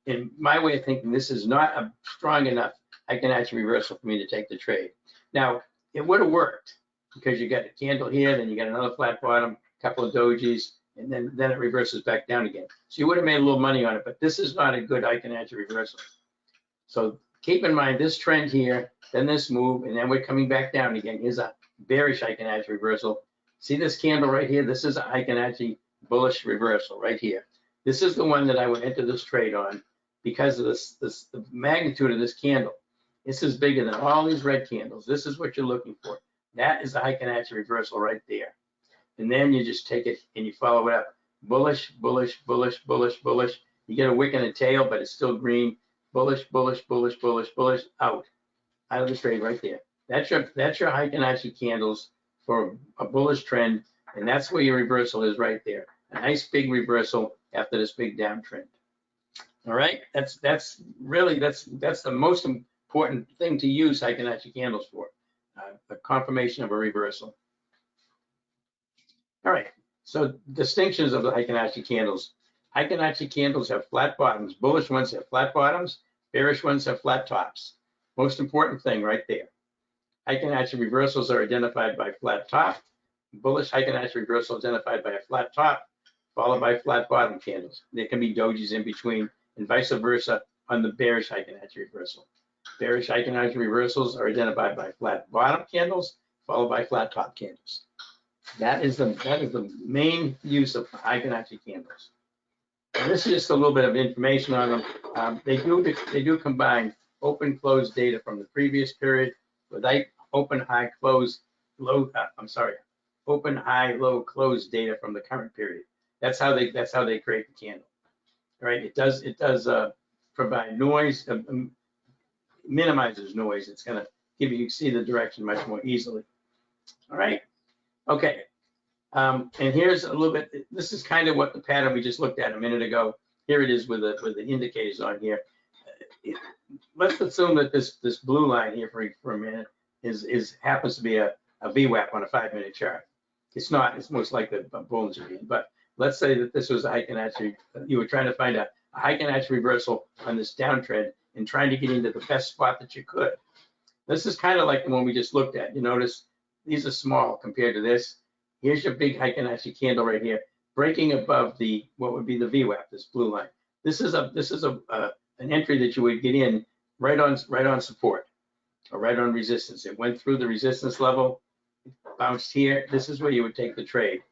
In my way of thinking, this is not a strong enough Heiken-Ashi reversal for me to take the trade. Now, it would have worked because you got a candle here, then you got another flat bottom, a couple of dojis, and then it reverses back down again. So you would have made a little money on it, but this is not a good Heiken-Ashi reversal. So keep in mind this trend here, then this move, and then we're coming back down again. Here's a bearish Heiken-Ashi reversal. See this candle right here? This is a Heiken-Ashi bullish reversal right here. This is the one that I would enter this trade on because of the magnitude of this candle. This is bigger than all these red candles. This is what you're looking for. That is a Heiken-Ashi reversal right there. And then you just take it and you follow it up. Bullish, bullish, bullish, bullish, bullish. You get a wick and a tail, but it's still green. Bullish, bullish, bullish, bullish, bullish, out of the trade right there. That's your Heiken-Ashi candles for a bullish trend, and that's where your reversal is right there. A nice big reversal after this big downtrend. All right, that's the most important thing to use Heiken-Ashi candles for, a confirmation of a reversal. All right, so distinctions of the Heiken-Ashi candles. Heiken-Ashi candles have flat bottoms. Bullish ones have flat bottoms. Bearish ones have flat tops. Most important thing right there. Heiken-Ashi reversals are identified by flat top. Bullish Heiken-Ashi reversal identified by a flat top, followed by flat bottom candles. There can be dojis in between, and vice versa on the bearish Heiken-Ashi reversal. Bearish Heiken-Ashi reversals are identified by flat bottom candles, followed by flat top candles. That is the main use of Heiken-Ashi candles. And this is just a little bit of information on them. They do combine open close data from the previous period with open high low close data from the current period. That's how they create the candle. Right? It does provide noise, minimizes noise. It's going to give you see the direction much more easily. All right. Okay. And here's a little bit, this is kind of what the pattern we just looked at a minute ago. Here it is with the indicators on here. Let's assume that this blue line here for a minute happens to be a VWAP on a 5-minute chart. It's not, it's most likely a Bollinger Band, but let's say that this was a Heiken-Ashi, you were trying to find a Heiken-Ashi reversal on this downtrend and trying to get into the best spot that you could. This is kind of like the one we just looked at. You notice these are small compared to this. Here's your big Heiken-Ashi candle right here, breaking above the, what would be the VWAP, this blue line. This is an entry that you would get in right on support or right on resistance. It went through the resistance level, bounced here. This is where you would take the trade.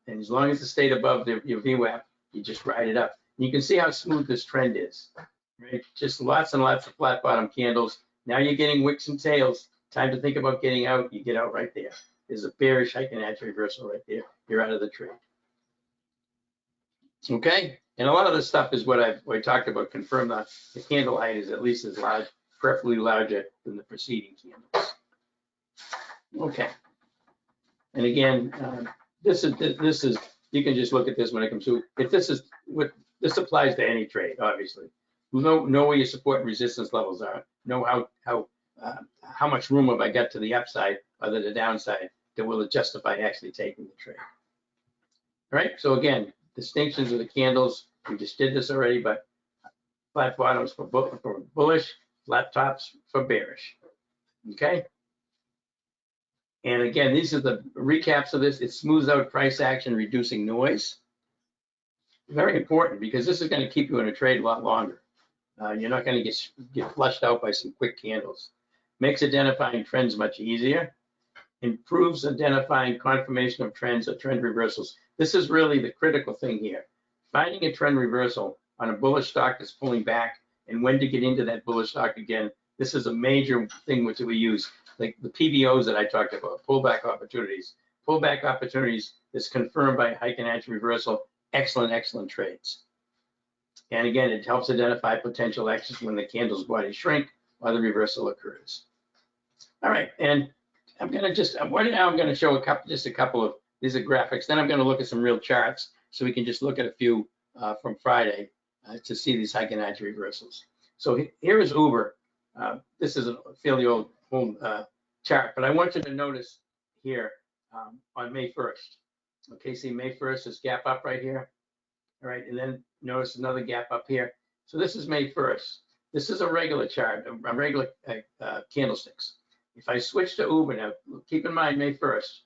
And as long as it stayed above your VWAP, you just ride it up. And you can see how smooth this trend is, right? Just lots and lots of flat bottom candles. Now you're getting wicks and tails. Time to think about getting out. You get out right there. There's a bearish Heiken-Ashi reversal right there. You're out of the trade. Okay, and a lot of this stuff is what I talked about. Confirm that the candle height is at least as large, preferably larger than the preceding candles. Okay, and again, this is you can just look at this when it comes to if this is what this applies to any trade. Obviously, know where your support and resistance levels are. Know how much room have I got to the upside or to the downside that will justify actually taking the trade. All right, so again, distinctions of the candles. We just did this already, but flat bottoms for bullish, flat tops for bearish. Okay. And again, these are the recaps of this. It smooths out price action, reducing noise. Very important because this is going to keep you in a trade a lot longer. You're not going to get flushed out by some quick candles. Makes identifying trends much easier. Improves identifying confirmation of trends or trend reversals. This is really the critical thing here. Finding a trend reversal on a bullish stock that's pulling back and when to get into that bullish stock again. This is a major thing which we use, like the PBOs that I talked about, pullback opportunities. Pullback opportunities is confirmed by Heiken-Ashi reversal. Excellent, excellent trades. And again, it helps identify potential exits when the candle's body shrink or the reversal occurs. All right, and I'm going to show a couple of these are graphics. Then I'm going to look at some real charts so we can just look at a few from Friday to see these Heiken-Ashi reversals. So here is Uber. This is a fairly old chart, but I want you to notice here on May 1st. Okay, see May 1st is gap up right here. All right, and then notice another gap up here. So this is May 1st. This is a regular chart, a regular candlesticks. If I switch to Uber now, keep in mind May 1st,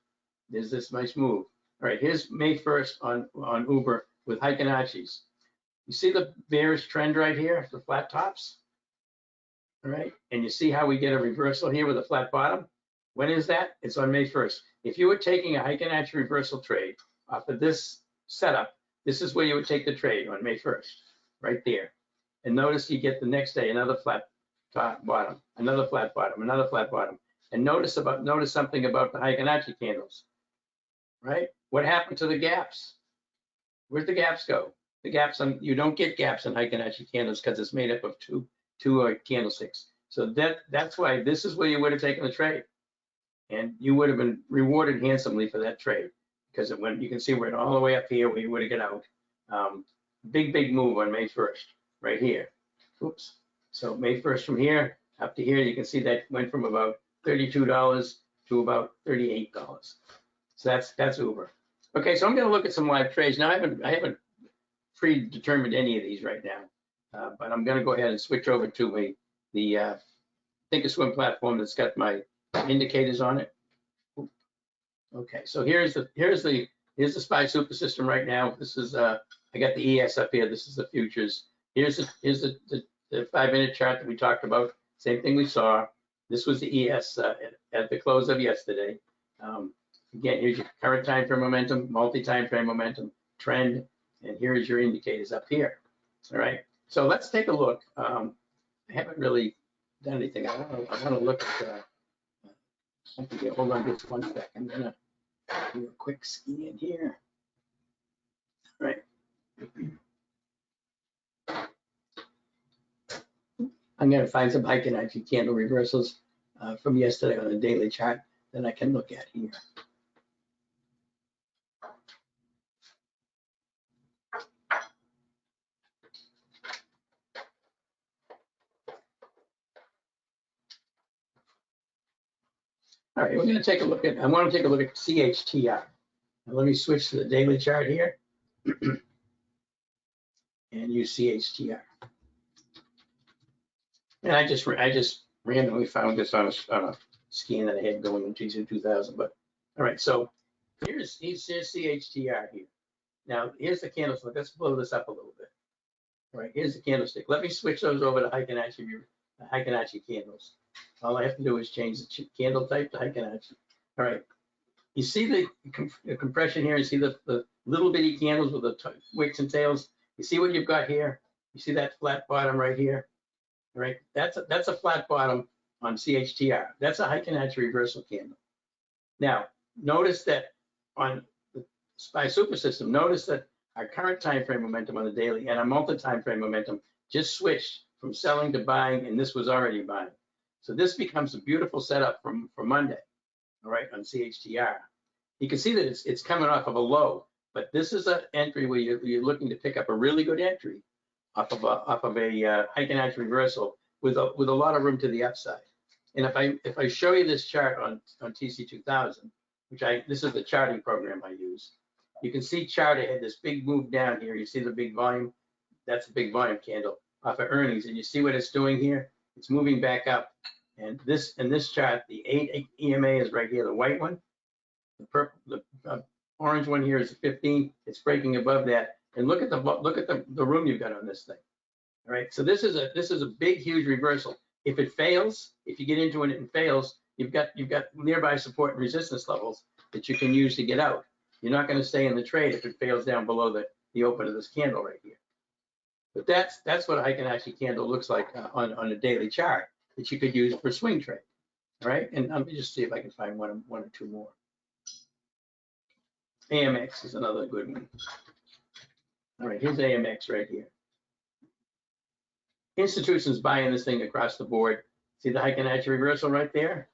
there's this nice move. All right, here's May 1st on Uber with Heiken-Ashis. You see the bearish trend right here, the flat tops? All right, and you see how we get a reversal here with a flat bottom? When is that? It's on May 1st. If you were taking a Heiken-Ashi reversal trade off of this setup, this is where you would take the trade on May 1st, right there. And notice you get the next day another flat top bottom, another flat bottom, another flat bottom. And notice something about the Heiken-Ashi candles, right? What happened to the gaps? Where'd the gaps go? The gaps you don't get gaps in Heiken-Ashi candles because it's made up of two candlesticks. So that's why this is where you would have taken the trade, and you would have been rewarded handsomely for that trade because it went. You can see we're all the way up here where you would have got out. Big move on May 1st, right here. Oops. So May 1st from here up to here, you can see that went from about $32 to about $38. So that's Uber. Okay, so I'm going to look at some live trades now. I haven't predetermined any of these right now, but I'm going to go ahead and switch over to the Thinkorswim platform that's got my indicators on it. Okay, so here's the SPY super system right now. This is I got the ES up here. This is the futures. Here's the 5-minute chart that we talked about. Same thing we saw. This was the ES at the close of yesterday. Again, here's your current time frame momentum, multi-time frame momentum, trend, and here's your indicators up here. All right, so let's take a look. I haven't really done anything. I want to look at. Hold on just 1 second. I'm gonna do a quick scan here. All right. I'm going to find some Heiken-Ashi candle reversals from yesterday on the daily chart that I can look at here. All right, we're going to take a look at, I want to take a look at CHTR. Now let me switch to the daily chart here and use CHTR. And I just randomly found this on a scan that I had going in TC 2000. But all right, so here's CHTR here. Now here's the candlestick. Let's blow this up a little bit. All right, here's the candlestick. Let me switch those over to Heiken-Ashi candles. All I have to do is change the candle type to Heiken-Ashi. All right, you see the compression here. You see the little bitty candles with the wicks and tails. You see what you've got here. You see that flat bottom right here. All right, that's a flat bottom on CHTR. That's a Heiken-Ashi reversal candle. Now, notice that on the SPY super system, notice that our current time frame momentum on the daily and our multi-time frame momentum just switched from selling to buying, and this was already buying. So this becomes a beautiful setup for Monday, all right, on CHTR. You can see that it's coming off of a low, but this is an entry where you're looking to pick up a really good entry off of a Heiken-Ashi reversal with a lot of room to the upside. And if I show you this chart on TC 2000, this is the charting program I use, you can see charted had this big move down here. You see the big volume? That's a big volume candle off of earnings, and you see what it's doing here? It's moving back up. And this chart, the 8 EMA is right here, the white one. The purple, the orange one here is the 15. It's breaking above that. And look at the room you've got on this thing. All right, so this is a big, huge reversal. If it fails, if you get into it and it fails, you've got nearby support and resistance levels that you can use to get out. You're not going to stay in the trade if it fails down below the open of this candle right here. But that's what a Heiken-Ashi candle looks like on a daily chart that you could use for swing trade. All right, and let me just see if I can find one or two more. AMX is another good one. All right, here's AMX right here. Institutions buying this thing across the board. See the Heiken-Ashi reversal right there?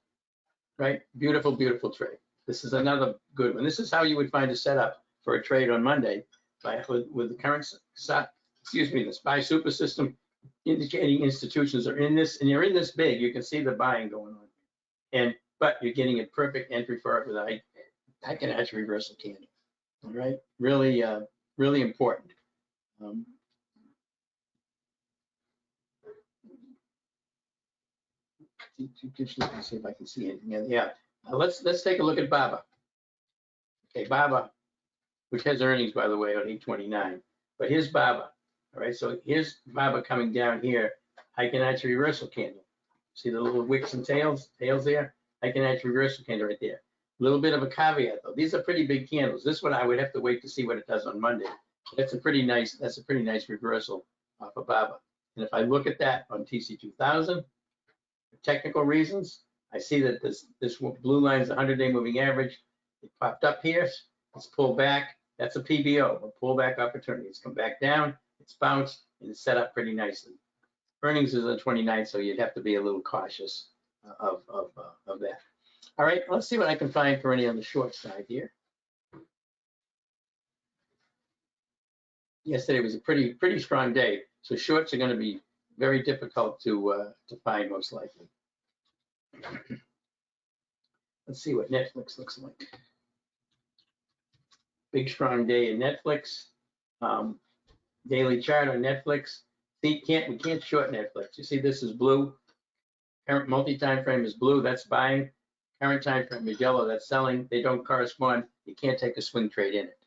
Right, beautiful, beautiful trade. This is another good one. This is how you would find a setup for a trade on Monday with the current, the SPY super system indicating institutions are in this, and you're in this big. You can see the buying going on, but you're getting a perfect entry for it with a Heiken-Ashi reversal candle. All right, really, really important. Let's see if I can see anything. Yeah, let's take a look at BABA. Okay, BABA, which has earnings, by the way, on 8/29. But here's BABA. All right, so here's BABA coming down here, Heiken-Ashi reversal candle. See the little wicks and tails there? Heiken-Ashi reversal candle right there. A little bit of a caveat though. These are pretty big candles. This one I would have to wait to see what it does on Monday. That's a pretty nice reversal off of BABA. And if I look at that on TC 2000, for technical reasons, I see that this blue line is the 100-day moving average. It popped up here. It's pulled back. That's a PBO, a pullback opportunity. It's come back down. It's bounced and it's set up pretty nicely. Earnings is on 29th, so you'd have to be a little cautious of that. All right, let's see what I can find for any on the short side here. Yesterday was a pretty strong day, so shorts are going to be very difficult to find most likely. Let's see what Netflix looks like. Big strong day in Netflix. Daily chart on Netflix. See, we can't short Netflix. You see, this is blue. Current multi-time frame is blue. That's buying. Current time frame is yellow. That's selling. They don't correspond. You can't take a swing trade in it.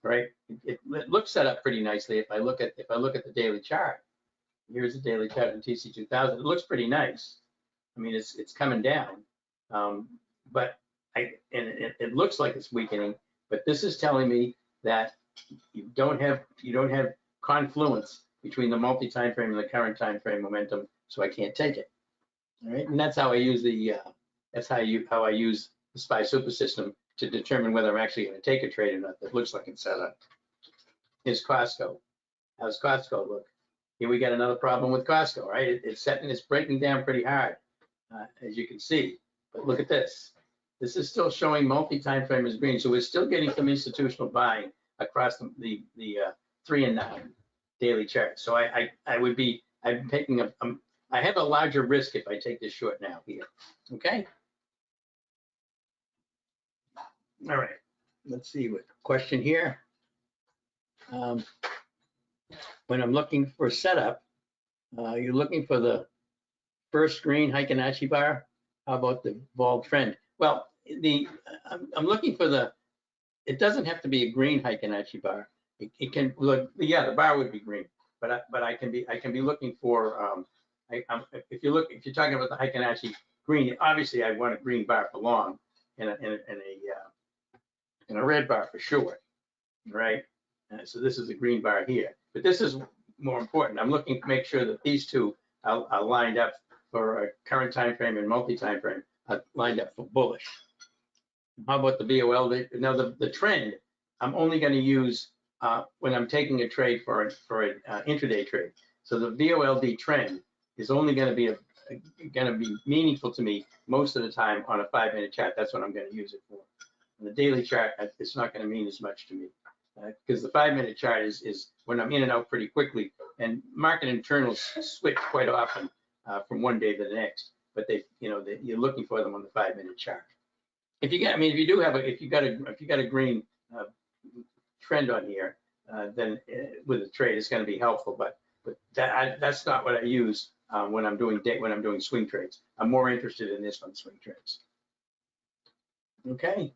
Right? It looks set up pretty nicely. If I look at the daily chart, here's the daily chart in TC 2000. It looks pretty nice. I mean, it's coming down, but it looks like it's weakening. But this is telling me that you don't have confluence between the multi-time frame and the current time frame momentum, so I can't take it. All right, and that's how I use how I use the SPY super system to determine whether I'm actually going to take a trade or not. That looks like it's set up. Here's Costco. How's Costco look? Here we got another problem with Costco, right? It's breaking down pretty hard, as you can see. But look at this. This is still showing multi-time frame as green, so we're still getting some institutional buying across the 3 and 9 daily chart. So I have a larger risk if I take this short now here. Okay. All right, let's see what question here. When I'm looking for setup, you're looking for the first green Heiken-Ashi bar. How about the vol trend? Well, I'm looking for the, it doesn't have to be a green Heiken-Ashi bar. It can look, yeah, the bar would be green, but I can be looking for, if you're talking about the Heiken-Ashi green, obviously I want a green bar for long and a red bar for short, right? So this is a green bar here, but this is more important. I'm looking to make sure that these two are lined up for a current time frame and multi-time frame, lined up for bullish. How about the VOL? Now the trend, I'm only going to use when I'm taking a trade for an intraday trade. So the VOLD trend is only going to be meaningful to me most of the time on a 5-minute chart. That's what I'm going to use it for. On the daily chart, it's not going to mean as much to me because the 5-minute chart is when I'm in and out pretty quickly, and market internals switch quite often from one day to the next. But you're looking for them on the 5-minute chart. If you got a green trend on here, then with a trade, it's going to be helpful. But that's not what I use when I'm doing swing trades. I'm more interested in this on swing trades. Okay.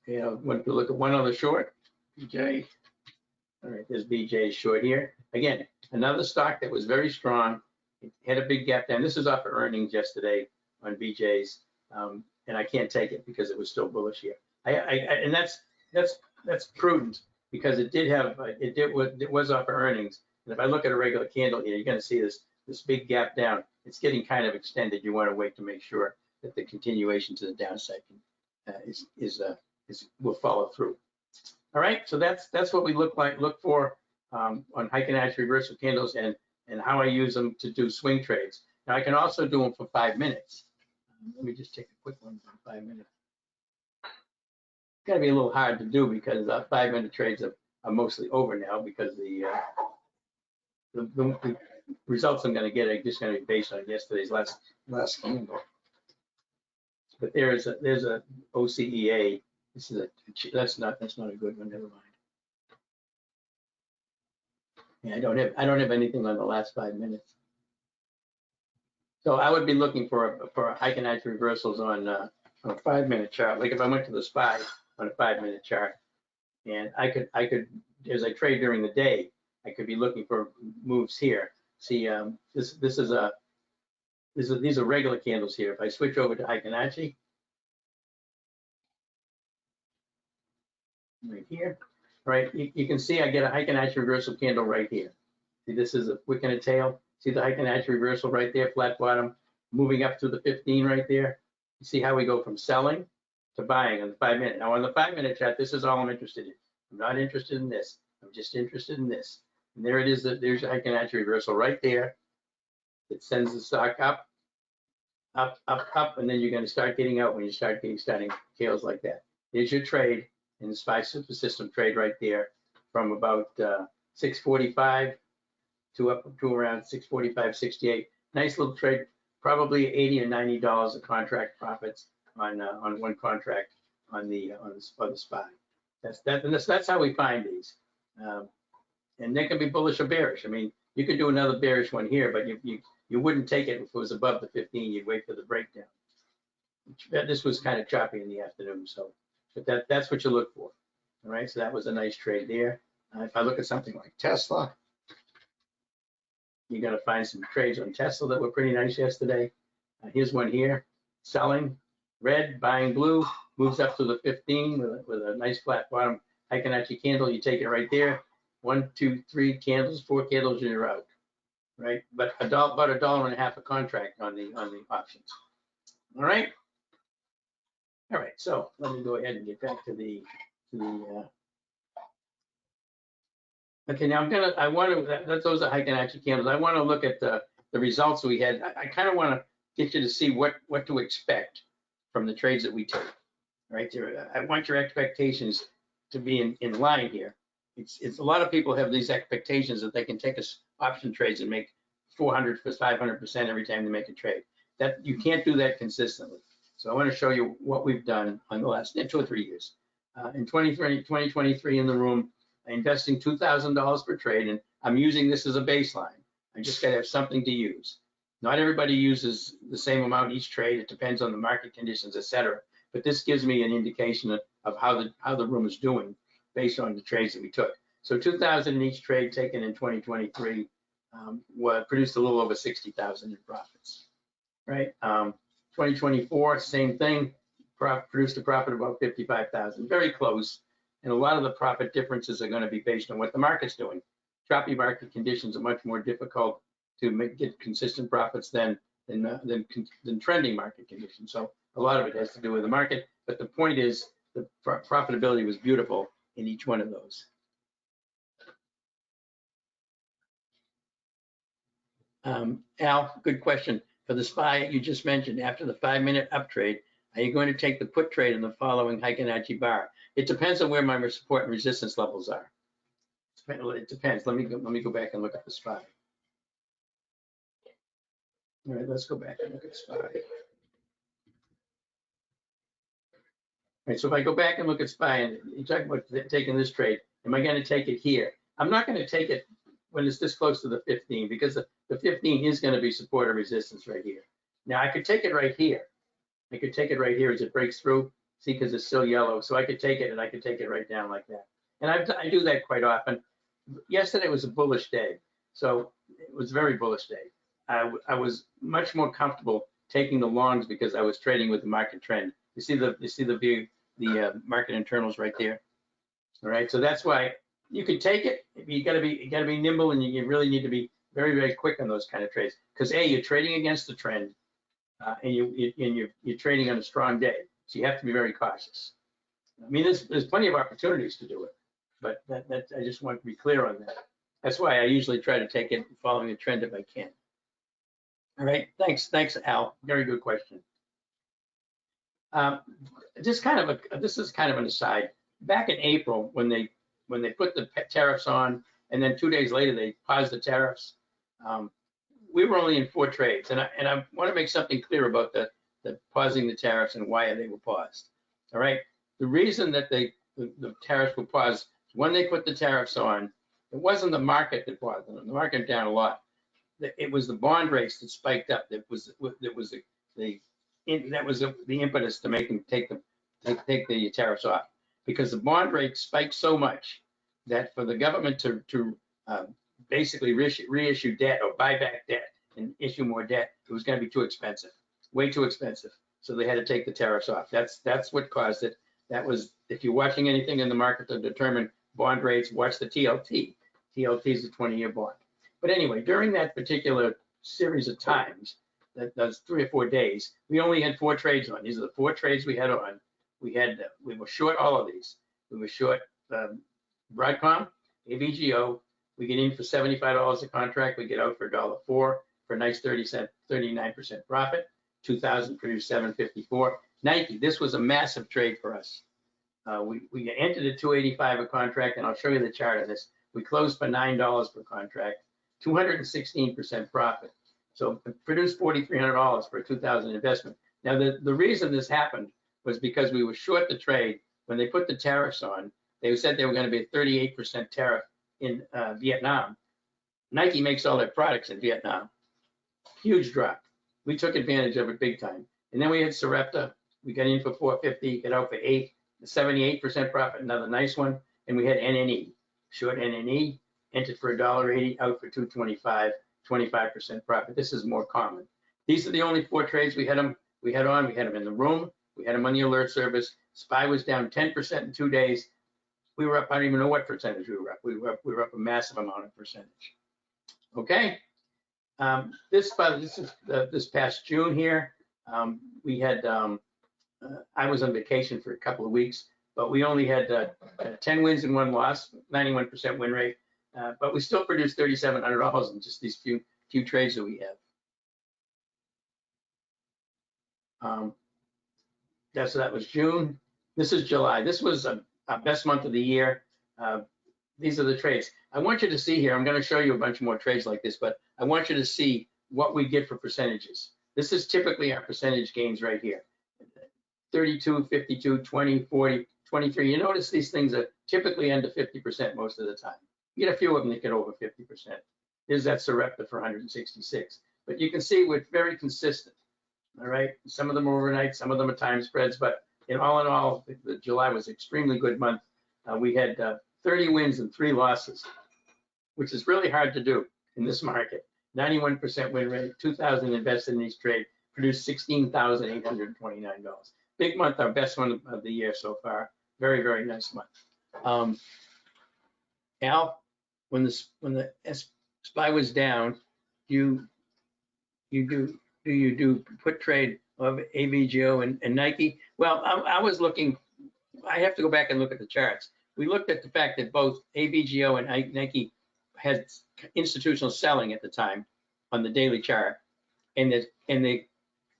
Want to look at one other short, BJ. All right, there's BJ short here. Again, another stock that was very strong. It had a big gap down. This is off of earnings yesterday on BJ's, and I can't take it because it was still bullish here. And that's prudent because it was off of earnings. And if I look at a regular candle here, you're going to see this big gap down. It's getting kind of extended. You want to wait to make sure that the continuation to the downside will follow through. All right, so that's what we look for on Heiken-Ashi reversal candles and how I use them to do swing trades. Now I can also do them for 5 minutes. Let me just take a quick one for 5 minutes. It's gonna be a little hard to do because 5-minute trades are mostly over now because the results I'm gonna get are just gonna be based on yesterday's last candle. But there's a OCEA. This is that's not a good one. Never mind. Yeah, I don't have anything on the last 5 minutes. So I would be looking for a Heiken-Ashi reversals on a 5-minute chart. Like if I went to the SPY on a 5-minute chart, and I could as I trade during the day, I could be looking for moves here. See, these are regular candles here. If I switch over to Heiken-Ashi, right here, right? You can see I get a Heiken-Ashi reversal candle right here. See, this is a wick and a tail. See the Heiken-Ashi reversal right there, flat bottom, moving up to the 15 right there. You see how we go from selling to buying on the 5-minute. Now on the 5-minute chart, this is all I'm interested in. I'm not interested in this. I'm just interested in this. And there it is. There's a Heiken-Ashi reversal right there. It sends the stock up, up, up, up, and then you're going to start getting out when you start starting tails like that. There's your trade in the SPY Super System trade right there from about 645 to up to around 645, 68. Nice little trade, probably $80 or $90 of contract profits on one contract on the SPY. That's how we find these. And they can be bullish or bearish. I mean, you could do another bearish one here, but you wouldn't take it if it was above the 15. You'd wait for the breakdown. This was kind of choppy in the afternoon, so but that's what you look for. All right, so that was a nice trade there. If I look at something like Tesla, you're going to find some trades on Tesla that were pretty nice yesterday. Here's one here, selling red, buying blue, moves up to the 15 with a nice flat bottom Heiken-Ashi candle. You take it right there. 1, 2, 3 candles, 4 candles, and you're out. Right, but about $1.50 a contract on the options. All right. All right, so let me go ahead and get back to the okay, now those are Heiken-Ashi candles. I want to look at the results we had. I kind of want to get you to see what to expect from the trades that we take, right? I want your expectations to be in line here. It's a lot of people have these expectations that they can take us option trades and make 400 to 500% every time they make a trade. That you can't do that consistently. So I want to show you what we've done on the last 2 or 3 years. In 2023 in the room, I'm investing $2,000 per trade, and I'm using this as a baseline. I just got to have something to use. Not everybody uses the same amount each trade. It depends on the market conditions, et cetera. But this gives me an indication of how the room is doing based on the trades that we took. So 2,000 in each trade taken in 2023 produced a little over 60,000 in profits, right? 2024, same thing, produced a profit of about 55,000, very close. And a lot of the profit differences are going to be based on what the market's doing. Choppy market conditions are much more difficult to get consistent profits than trending market conditions. So a lot of it has to do with the market. But the point is, the profitability was beautiful in each one of those. Al, good question. For the SPY you just mentioned, after the 5-minute up trade, are you going to take the put trade in the following Heiken-Ashi bar? It depends on where my support and resistance levels are. It depends. Let me go back and look at the SPY. All right, let's go back and look at SPY. All right, so if I go back and look at SPY, and you talk about taking this trade, am I going to take it here? I'm not going to take it when it's this close to the 15, because the 15 is going to be support or resistance right here. Now I could take it right here. I could take it right here as it breaks through. See, because it's still yellow. So I could take it and I could take it right down like that. And I do that quite often. Yesterday was a bullish day. So it was a very bullish day. I was much more comfortable taking the longs because I was trading with the market trend. You see the market internals right there. All right. So that's why you can take it. You gotta be nimble, and you really need to be very, very quick on those kind of trades. Because you're trading against the trend, and you're trading on a strong day. So you have to be very cautious. I mean, there's plenty of opportunities to do it, but I just want to be clear on that. That's why I usually try to take it following the trend if I can. All right, thanks, Al. Very good question. This is kind of an aside. Back in April, when they put the tariffs on, and then 2 days later they paused the tariffs, we were only in 4 trades, and I want to make something clear about the pausing the tariffs and why they were paused. All right, the reason that the tariffs were paused, when they put the tariffs on, it wasn't the market that paused them. The market down a lot. It was the bond rates that spiked up. That was the impetus to make them take the tariffs off, because the bond rate spiked so much that for the government to basically reissue debt or buy back debt and issue more debt, it was going to be too expensive, way too expensive. So they had to take the tariffs off. That's what caused it. That was, if you're watching anything in the market to determine bond rates, watch the TLT. TLT is a 20-year bond. But anyway, during that particular series of times, those 3 or 4 days, we only had 4 trades on. These are the 4 trades we had on. We were short all of these. We were short Broadcom, AVGO. We get in for $75 a contract. We get out for $1.04 for a nice 39% profit. 2,000 produced 754. Nike, this was a massive trade for us. We entered at 285 a contract, and I'll show you the chart on this. We closed for $9 per contract, 216% profit. So it produced $4,300 for a 2,000 investment. Now the reason this happened was because we were short the trade. When they put the tariffs on, they said they were going to be a 38% tariff in Vietnam. Nike makes all their products in Vietnam. Huge drop. We took advantage of it big time. And then we had Sarepta. We got in for 450, got out for 8, 78% profit, another nice one. And we had NNE, short NNE, entered for $1.80, out for $2.25, 25% profit. This is more common. These are the only 4 trades we had them in the room. We had them on the alert service. SPY was down 10% in 2 days. We were up, I don't even know what percentage we were up. We were up a massive amount of percentage. Okay. This past June here, we had, I was on vacation for a couple of weeks, but we only had 10 wins and 1 loss, 91% win rate, but we still produced $3,700 in just these few trades that we have. That was June. This is July. This was our best month of the year. These are the trades. I want you to see here, I'm going to show you a bunch more trades like this, but I want you to see what we get for percentages. This is typically our percentage gains right here. 32, 52, 20, 40, 23. You notice these things are typically under 50% most of the time. You get a few of them that get over 50%. Here's that Sarepta for 166. But you can see we're very consistent. All right. Some of them are overnight, some of them are time spreads, but in all, July was an extremely good month. We had 30 wins and 3 losses, which is really hard to do in this market. 91% win rate, 2,000 invested in each trade, produced $16,829. Big month, our best one of the year so far. Very, very nice month. Al, when the SPY was down, do you do put trade of AVGO and Nike? Well, I was looking, I have to go back and look at the charts. We looked at the fact that both AVGO and Nike had institutional selling at the time on the daily chart, and the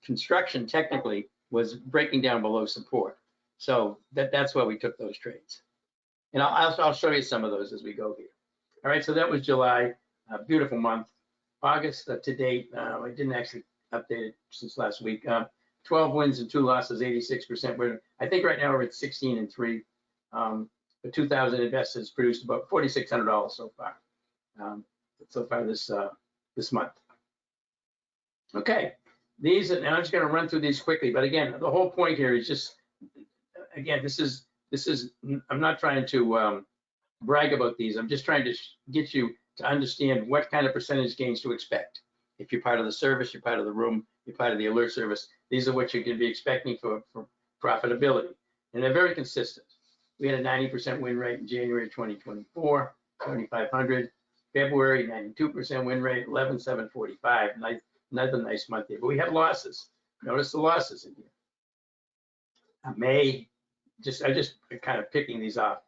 construction technically was breaking down below support. So that's why we took those trades. And I'll show you some of those as we go here. All right, so that was July, a beautiful month. August to date, I didn't actually update it since last week. 12 wins and 2 losses, 86% win. I think right now we're at 16 and 3. The 2,000 investors produced about $4,600 so far. This month. Okay, and I'm just going to run through these quickly. But again, the whole point here is just, again, this is. I'm not trying to brag about these. I'm just trying to get you to understand what kind of percentage gains to expect. If you're part of the service, you're part of the room, you're part of the alert service, these are what you can be expecting for profitability. And they're very consistent. We had a 90% win rate in January 2024, 7,500. February, 92% win rate, 11,745. Another nice month here. But we have losses. Notice the losses in here. May, I just kind of picking these off.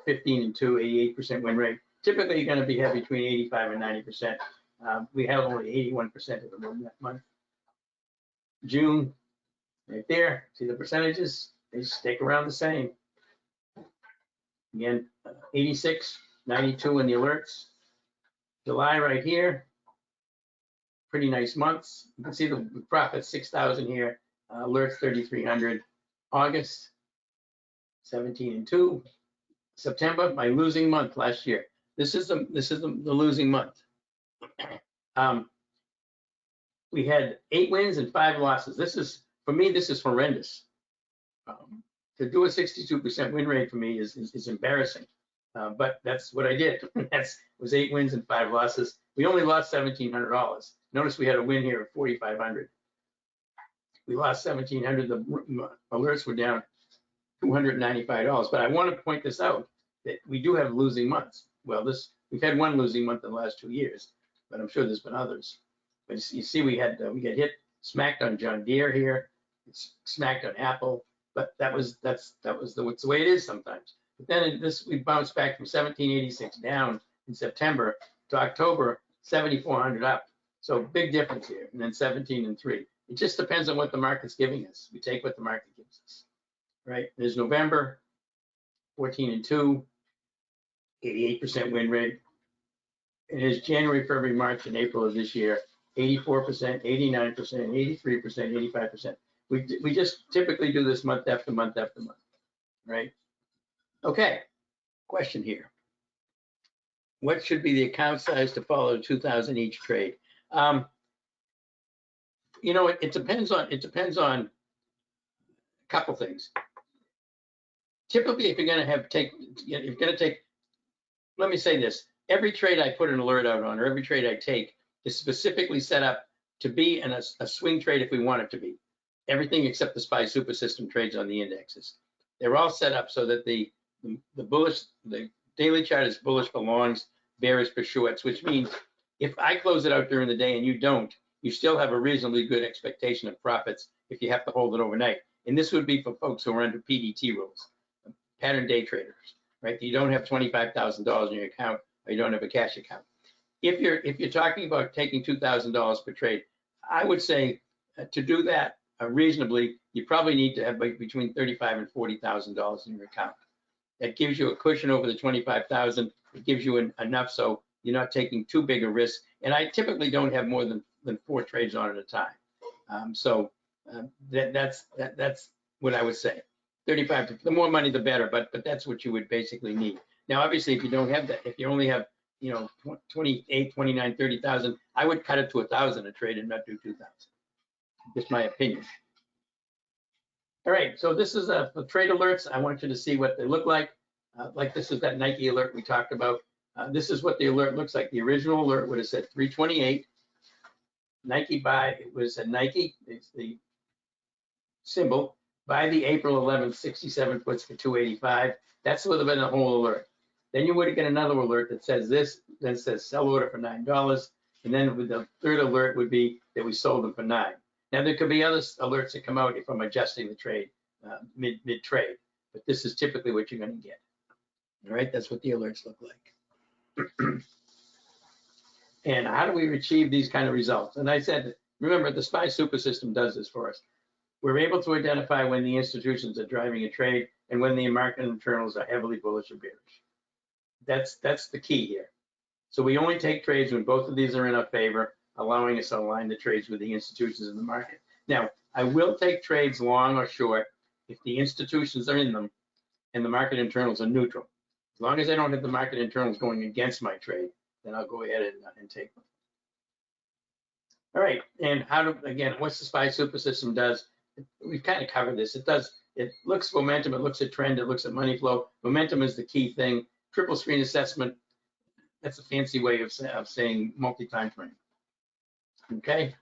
15 and 2, 88% win rate. Typically, you're going to be have between 85 and 90%. We have only 81% of the room that month. June, right there. See the percentages? They stick around the same. Again, 86, 92 in the alerts. July right here. Pretty nice months. You can see the profit 6,000 here. Alerts 3,300. August 17 and 2. September, my losing month last year. This is the losing month. We had 8 wins and 5 losses. For me, this is horrendous. To do a 62% win rate for me is embarrassing. But that's what I did. Was 8 wins and 5 losses. We only lost $1,700. Notice we had a win here of $4,500. We lost $1,700. The alerts were down $295. But I want to point this out that we do have losing months. Well, we've had one losing month in the last 2 years, but I'm sure there's been others. But you see, we got hit, smacked on John Deere here. It's smacked on Apple. But that's the way it is sometimes. But then we bounced back from 1786 down in September to October 7,400 up. So big difference here. And then 17 and 3. It just depends on what the market's giving us. We take what the market gives us, right? There's November, 14 and 2, 88% win rate. It is January, February, March, and April of this year, 84%, 89%, 83%, 85%. We just typically do this month after month after month, right? Okay, question here. What should be the account size to follow 2,000 each trade? You know, it depends on a couple things. Typically, if you're going to take, let me say this: every trade I put an alert out on, or every trade I take, is specifically set up to be a swing trade if we want it to be. Everything except the SPY super system trades on the indexes. They're all set up so that the daily chart is bullish for longs, bearish for shorts, which means if I close it out during the day and you don't, you still have a reasonably good expectation of profits if you have to hold it overnight. And this would be for folks who are under PDT rules, pattern day traders, right? You don't have $25,000 in your account, or you don't have a cash account. If you're talking about taking $2,000 per trade, I would say to do that reasonably, you probably need to have between $35,000 and $40,000 in your account. That gives you a cushion over the $25,000. It gives you enough so you're not taking too big a risk. And I typically don't have more than 4 trades on at a time. That's what I would say. 35, the more money, the better, but that's what you would basically need. Now, obviously, if you don't have that, if you only have, 28, 29, 30,000, I would cut it to 1,000 a trade and not do 2,000. Just my opinion. All right, so this is for trade alerts. I want you to see what they look like. Like this is that Nike alert we talked about. This is what the alert looks like. The original alert would have said 328. Nike buy, it was a Nike, it's the symbol, buy the April 11th 67 puts for 285. That's would have been a whole alert. Then you would get another alert that says this, then says sell order for $9. And then the third alert would be that we sold them for $9. Now there could be other alerts that come out if I'm adjusting the trade mid-trade, but this is typically what you're going to get. All right, that's what the alerts look like. And how do we achieve these kind of results? And I said, remember, the SPY super system does this for us. We're able to identify when the institutions are driving a trade and when the market internals are heavily bullish or bearish. That's the key here. So we only take trades when both of these are in our favor, allowing us to align the trades with the institutions in the market. Now, I will take trades long or short if the institutions are in them and the market internals are neutral. As long as I don't have the market internals going against my trade, then I'll go ahead and take them. All right, and again, what's the SPY super system does? We've kind of covered this. It looks momentum, it looks at trend, it looks at money flow. Momentum is the key thing. Triple screen assessment, that's a fancy way of saying multi-time frame. Okay.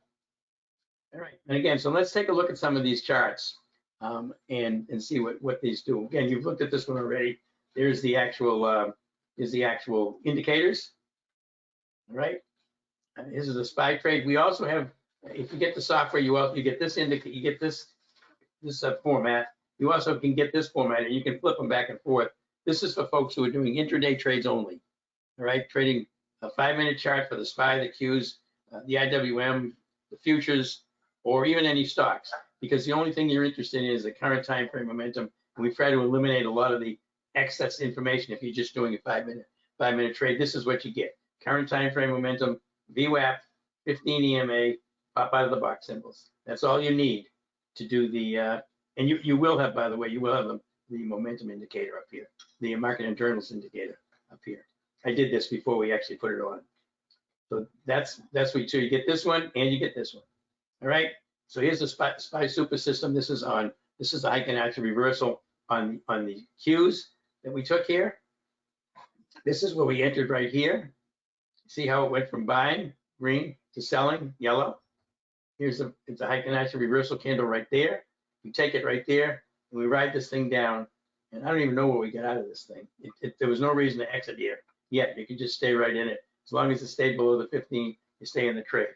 All right. And again, so let's take a look at some of these charts and see what these do. Again, you've looked at this one already. There's the actual indicators. All right. This is a SPY trade. We also have, if you get the software, you get this indicator, you get this format. You also can get this format, and you can flip them back and forth. This is for folks who are doing intraday trades only. All right, trading a 5-minute chart for the SPY, the Qs, the IWM, the futures, or even any stocks, because the only thing you're interested in is the current time frame momentum, and we try to eliminate a lot of the excess information if you're just doing a 5-minute trade. This is what you get: current time frame momentum, VWAP, 15 EMA, pop out of the box symbols. That's all you need to do the. And you will have, by the way, you will have the momentum indicator up here, the market internals indicator up here. I did this before we actually put it on. So that's what you get this one and you get this one. All right. So here's the SPY super system. This is the Heiken-Ashi reversal on the Qs that we took here. This is where we entered right here. See how it went from buying, green, to selling, yellow. It's a Heiken-Ashi reversal candle right there. We take it right there and we ride this thing down. And I don't even know what we get out of this thing. There was no reason to exit here yet. You can just stay right in it. As long as it stayed below the 15, you stay in the trade.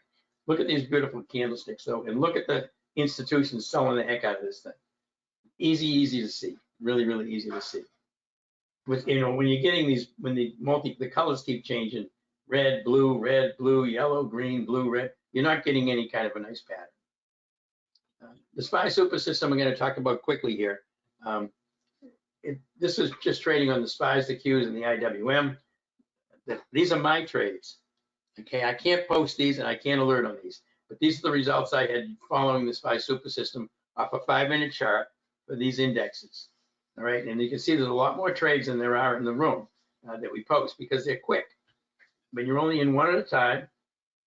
Look at these beautiful candlesticks though, and look at the institutions selling the heck out of this thing. Easy to see. Really, really easy to see. With when you're getting these, when the colors keep changing, red, blue, yellow, green, blue, red, you're not getting any kind of a nice pattern. The SPY super system I'm going to talk about quickly here. This is just trading on the SPYs, the Qs, and the IWM. These are my trades. Okay, I can't post these and I can't alert on these, but these are the results I had following the SPY super system off a 5-minute chart for these indexes. All right, and you can see there's a lot more trades than there are in the room that we post because they're quick. But you're only in one at a time,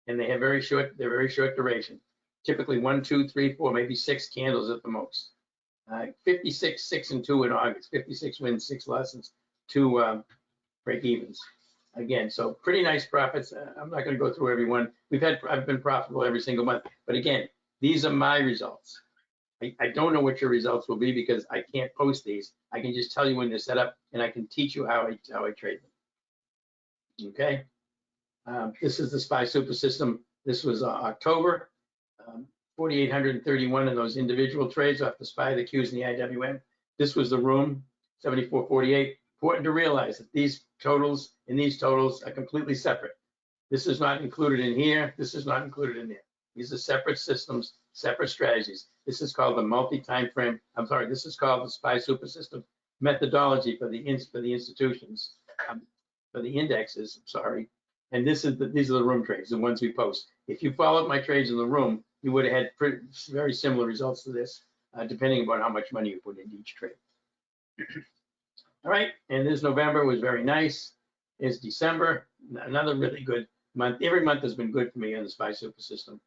and they're very short duration. Typically 1, 2, 3, 4, maybe 6 candles at the most. 56, 6 and 2 in August. 56 wins, 6 losses, 2 break evens. Again, so pretty nice profits. I'm not going to go through every one. I've been profitable every single month. But again, these are my results. I don't know what your results will be because I can't post these. I can just tell you when they're set up, and I can teach you how I trade them. Okay. This is the SPY super system. This was October. 4,831 in those individual trades off the SPY, the Qs, and the IWM. This was the room, 74.48. Important to realize that these totals and these totals are completely separate. This is not included in here. This is not included in there. These are separate systems, separate strategies. This is called the multi-time frame. I'm sorry. This is called the SPY super system methodology for the institutions, for the indexes. I'm sorry. And these are the room trades, the ones we post. If you followed my trades in the room, you would have had very similar results to this, depending upon how much money you put into each trade. All right, and this November was very nice. It's December, another really good month. Every month has been good for me on the SPY Super System.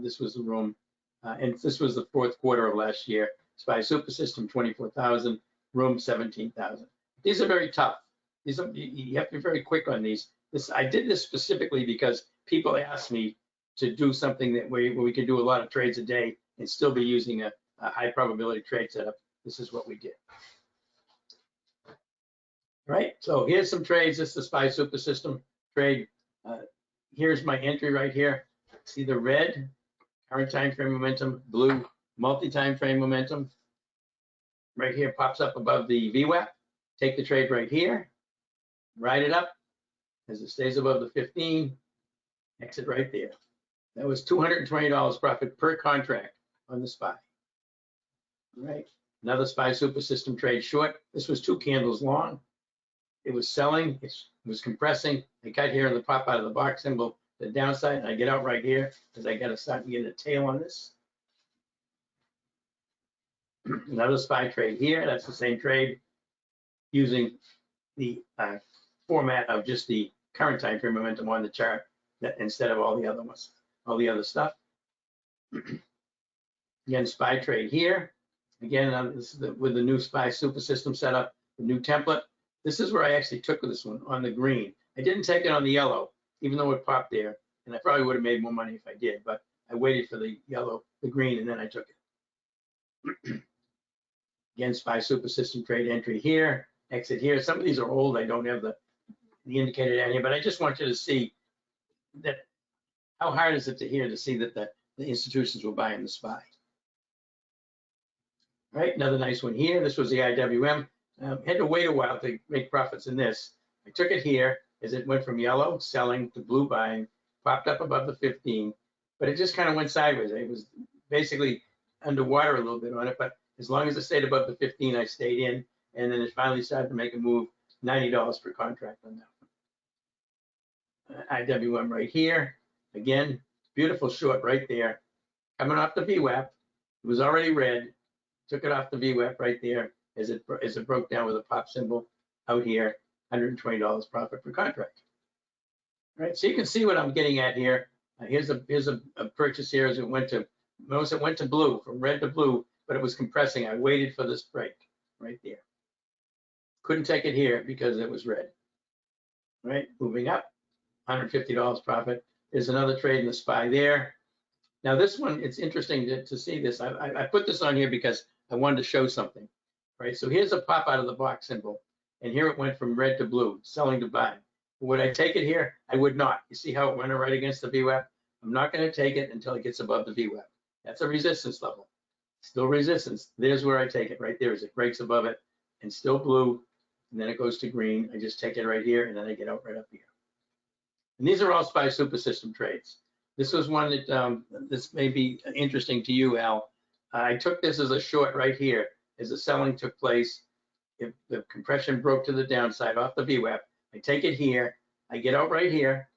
This was the room, and this was the fourth quarter of last year. SPY Super System, 24,000, room 17,000. These are very tough. These are, you have to be very quick on these. I did this specifically because people asked me to do something that where we could do a lot of trades a day and still be using a high probability trade setup. This is what we did. Right, so here's some trades. This is the SPY Super System trade. Here's my entry right here. See the red, current time frame momentum, blue, multi-time frame momentum. Right here pops up above the VWAP. Take the trade right here, ride it up as it stays above the 15, exit right there. That was $220 profit per contract on the SPY. All right, another SPY Super System trade short. This was 2 candles long. It was selling, it was compressing. I got here on the pop out of the box symbol, the downside, and I get out right here because I got to start getting a tail on this. Another SPY trade here. That's the same trade using the format of just the current time frame momentum on the chart instead of all the other ones, all the other stuff. Again, SPY trade here. Again, this is with the new SPY Super System setup, the new template. This is where I actually took this one on the green. I didn't take it on the yellow, even though it popped there, and I probably would have made more money if I did, but I waited for the yellow, the green, and then I took it. Again, SPY Super System trade entry here, exit here. Some of these are old. I don't have the indicator down here, but I just want you to see that how hard is it to see that the institutions were buying the SPY. All right, another nice one here. This was the IWM. Had to wait a while to make profits in this. I took it here as it went from yellow selling to blue buying, popped up above the 15, but it just kind of went sideways. It was basically underwater a little bit on it, but as long as it stayed above the 15, I stayed in, and then it finally started to make a move, $90 per contract on that one. IWM right here, again, beautiful short right there, coming off the VWAP. It was already red, took it off the VWAP right there as it broke down with a pop symbol out here, $120 profit per contract. All right, so you can see what I'm getting at here. Here's a purchase here as it went to, notice it went to blue, from red to blue, but it was compressing. I waited for this break right there. Couldn't take it here because it was red. All right, moving up, $150 profit. There's another trade in the SPY there. Now this one, it's interesting to see this. I put this on here because I wanted to show something, right? So here's a pop out of the box symbol, and here it went from red to blue, selling to buying. Would I take it here? I would not. You see how it went right against the VWAP? I'm not going to take it until it gets above the VWAP. That's a resistance level. Still resistance. There's where I take it right there as it breaks above it and still blue, and then it goes to green. I just take it right here, and then I get out right up here. And these are all SPY Super System trades. This was one that this may be interesting to you, Al. I took this as a short right here as the selling took place. If the compression broke to the downside off the VWAP, I take it here. I get out right here,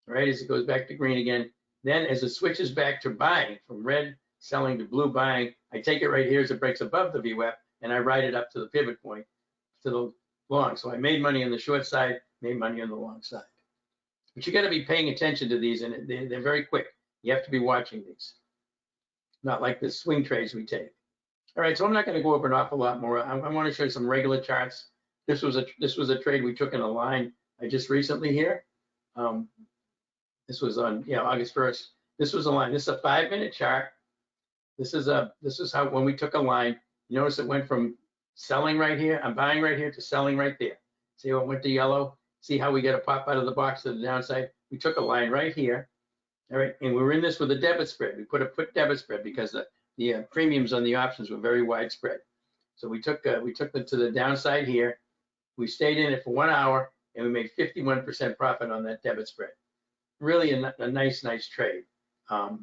right, as it goes back to green again. Then as it switches back to buying, from red selling to blue buying, I take it right here as it breaks above the VWAP, and I ride it up to the pivot point to the long. So I made money on the short side, made money on the long side. But you got to be paying attention to these, and they're very quick. You have to be watching these, not like the swing trades we take. All right, so I'm not going to go over an awful lot more. I want to show you some regular charts. This was a trade we took in a line just recently here. This was on August 1st. This was a line. This is a 5-minute chart. This is how when we took a line. You notice it went from selling right here, I'm buying right here, to selling right there. See how it went to yellow? See how we get a pop out of the box to the downside? We took a line right here, all right, and we were in this with a debit spread. We put a put debit spread because the premiums on the options were very widespread. So we took them to the downside here. We stayed in it for 1 hour, and we made 51% profit on that debit spread. Really a nice trade off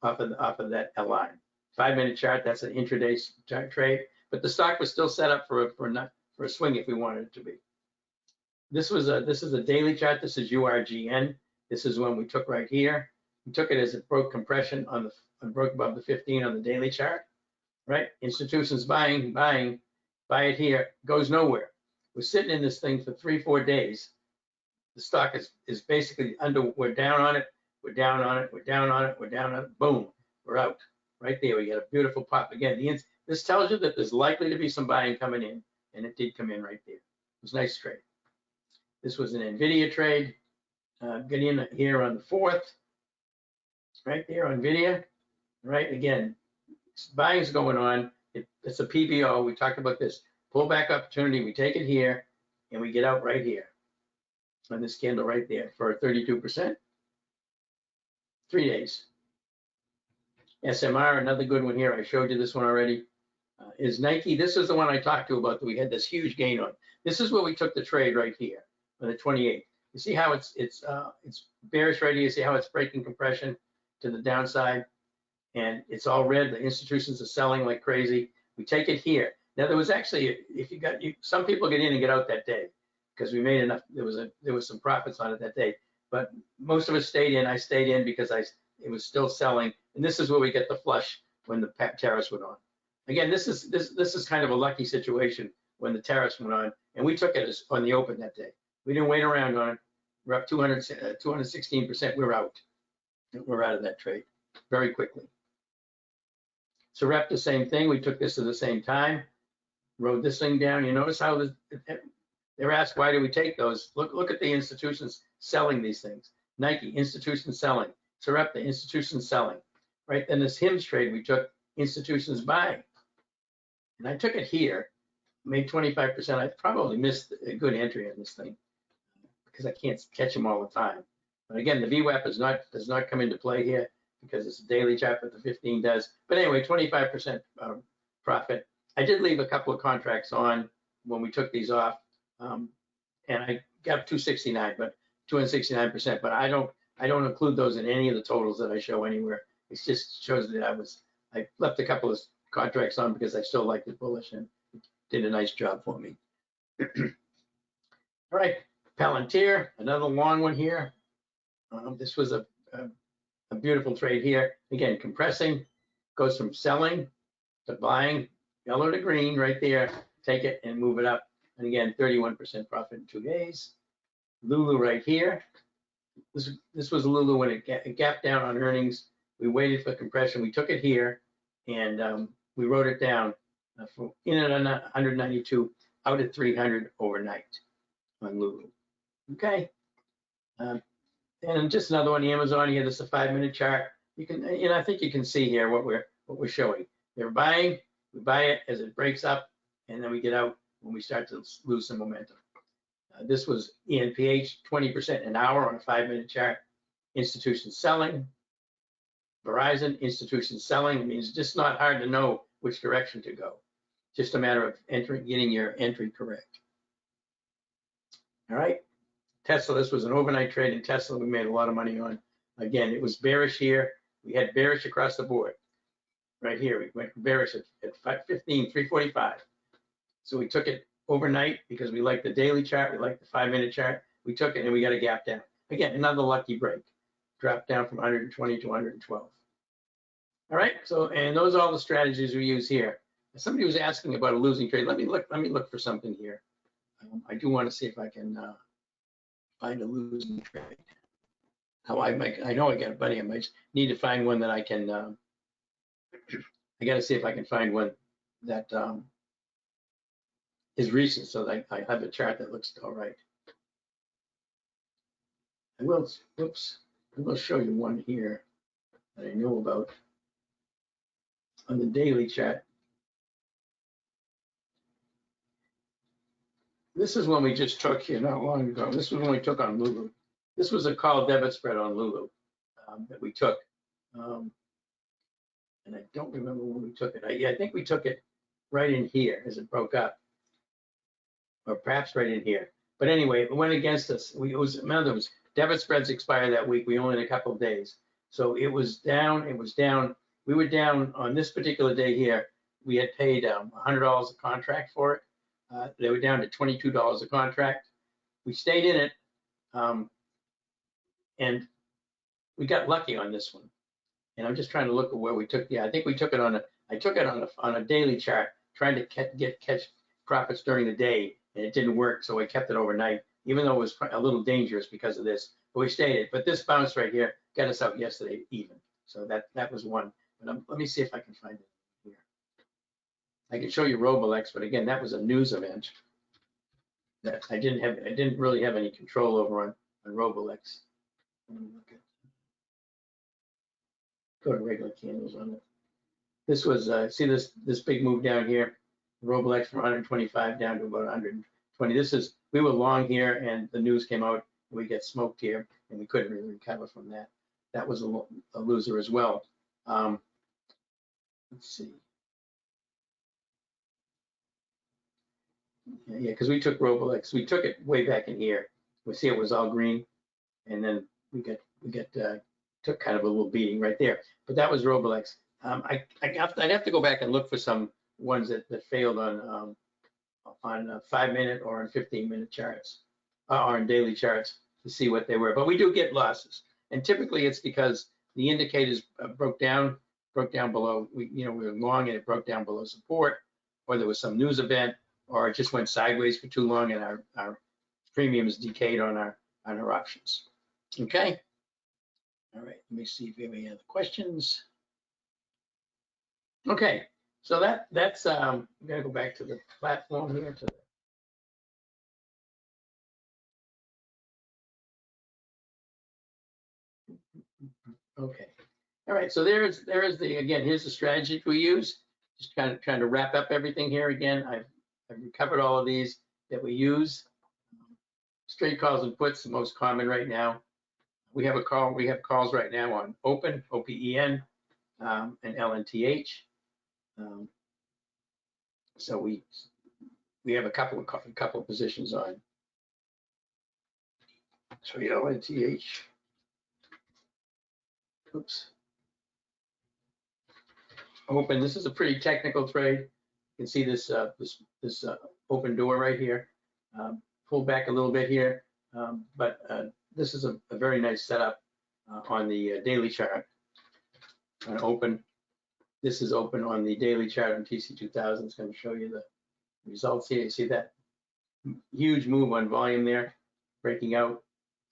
of that line. 5-minute chart. That's an intraday trade, but the stock was still set up for a swing if we wanted it to be. This is a daily chart. This is URGN. This is one we took right here. We took it as it broke compression on the broke above the 15 on the daily chart, right? Institutions buying, buy it here, goes nowhere. We're sitting in this thing for 3-4 days. The stock is basically we're down on it, we're down on it, we're down on it, we're down on it, boom, we're out. Right there, we got a beautiful pop. Again, this tells you that there's likely to be some buying coming in, and it did come in right there. It was a nice trade. This was an NVIDIA trade. Get in here on the 4th, right there on NVIDIA, right? Again, buying's going on. It's a PBO. We talked about this pullback opportunity. We take it here, and we get out right here on this candle right there for 32%. 3 days. SMR, another good one here. I showed you this one already. Is Nike. This is the one I talked to about that we had this huge gain on. This is where we took the trade right here on the 28th. You see how it's bearish right here. You see how it's breaking compression to the downside, and it's all red. The institutions are selling like crazy. We take it here. Now there was actually, if you got, some people get in and get out that day because we made enough. There was some profits on it that day, but most of us stayed in. I stayed in because it was still selling, and this is where we get the flush when the tariffs went on. Again, this is kind of a lucky situation when the tariffs went on, and we took it on the open that day. We didn't wait around on it. We're up 216%. We're out. We're out of that trade very quickly. So rep the same thing. We took this at the same time, rode this thing down. You notice how they're asked, why do we take those? Look at the institutions selling these things. Nike, institutions selling. So rep the institutions selling, right? Then this HIMS trade, we took institutions buying. And I took it here, made 25%. I probably missed a good entry on this thing because I can't catch them all the time. But again, the VWAP does not come into play here because it's a daily chart, but the 15 does. But anyway, 25% profit. I did leave a couple of contracts on when we took these off, and I got 269, but 269%. But I don't include those in any of the totals that I show anywhere. It just shows that I left a couple of contracts on because I still liked it bullish and it did a nice job for me. All right, Palantir, another long one here. This was a beautiful trade here. Again, compressing, goes from selling to buying, yellow to green right there. Take it and move it up. And again, 31% profit in 2 days. Lulu right here. This was Lulu when it gapped down on earnings. We waited for compression. We took it here and we wrote it down from in at 192, out at 300 overnight on Lulu. Okay. And just another one, Amazon here. This is a 5-minute chart. You can, I think you can see here what we're showing. They're buying. We buy it as it breaks up, and then we get out when we start to lose some momentum. This was ENPH, 20% an hour on a 5-minute chart. Institutions selling. Verizon, institutions selling. It means just not hard to know which direction to go. Just a matter of getting your entry correct. All right. Tesla, this was an overnight trade in Tesla. We made a lot of money on. Again, it was bearish here. We had bearish across the board. Right here, we went bearish at 345. So we took it overnight because we like the daily chart, we like the 5-minute chart. We took it and we got a gap down. Again, another lucky break. Dropped down from 120 to 112. All right, so, and those are all the strategies we use here. Somebody was asking about a losing trade. Let me look for something here. I do want to see if I can find a losing trade. I know I got a buddy. I might need to find one that I can. I got to see if I can find one that is recent, so that I have a chart that looks all right. I will. Oops. I will show you one here that I know about on the daily chart. This is one we just took here not long ago. This was when we took on Lulu. This was a call debit spread on Lulu that we took. And I don't remember when we took it. I think we took it right in here as it broke up, or perhaps right in here. But anyway, it went against us. Remember, debit spreads expire that week. We only had a couple of days. So it was down. We were down on this particular day here. We had paid $100 a contract for it. They were down to $22 a contract. We stayed in it, and we got lucky on this one. And I'm just trying to look at where we took. Yeah, I think we took it on a daily chart, trying to catch profits during the day, and it didn't work. So I kept it overnight, even though it was a little dangerous because of this. But we stayed it. But this bounce right here got us out yesterday even. So that was one. But let me see if I can find it here. I can show you Robolex, but again, that was a news event that I didn't really have any control over on Robolex. Go to regular candles on it. This was, see this big move down here, Robolex from 125 down to about 120. We were long here and the news came out, we get smoked here and we couldn't really recover from that. That was a loser as well. Let's see. Yeah, because we took Robolex, we took it way back in here. We see it was all green, and then we took kind of a little beating right there. But that was Robolex. I'd have to go back and look for some ones that failed on 5-minute or on 15-minute charts, or on daily charts to see what they were. But we do get losses, and typically it's because the indicators broke down below. We were long and it broke down below support, or there was some news event, or it just went sideways for too long and our premiums decayed on our options. Okay. All right, let me see if we have any other questions. Okay, so that's I'm gonna go back to the platform here. Okay, all right, so there is again, here's the strategy we use. Just kind of trying to wrap up everything here again. I've recovered all of these that we use. Straight calls and puts, the most common right now. We have calls right now on open, OPEN, and LNTH. So we have a couple of positions on. So LNTH. Oops. Open. This is a pretty technical trade. You can see this open door right here. Pull back a little bit here, but this is a very nice setup on the daily chart. On open. This is open on the daily chart on TC2000. It's going to show you the results here. You see that huge move on volume there, breaking out.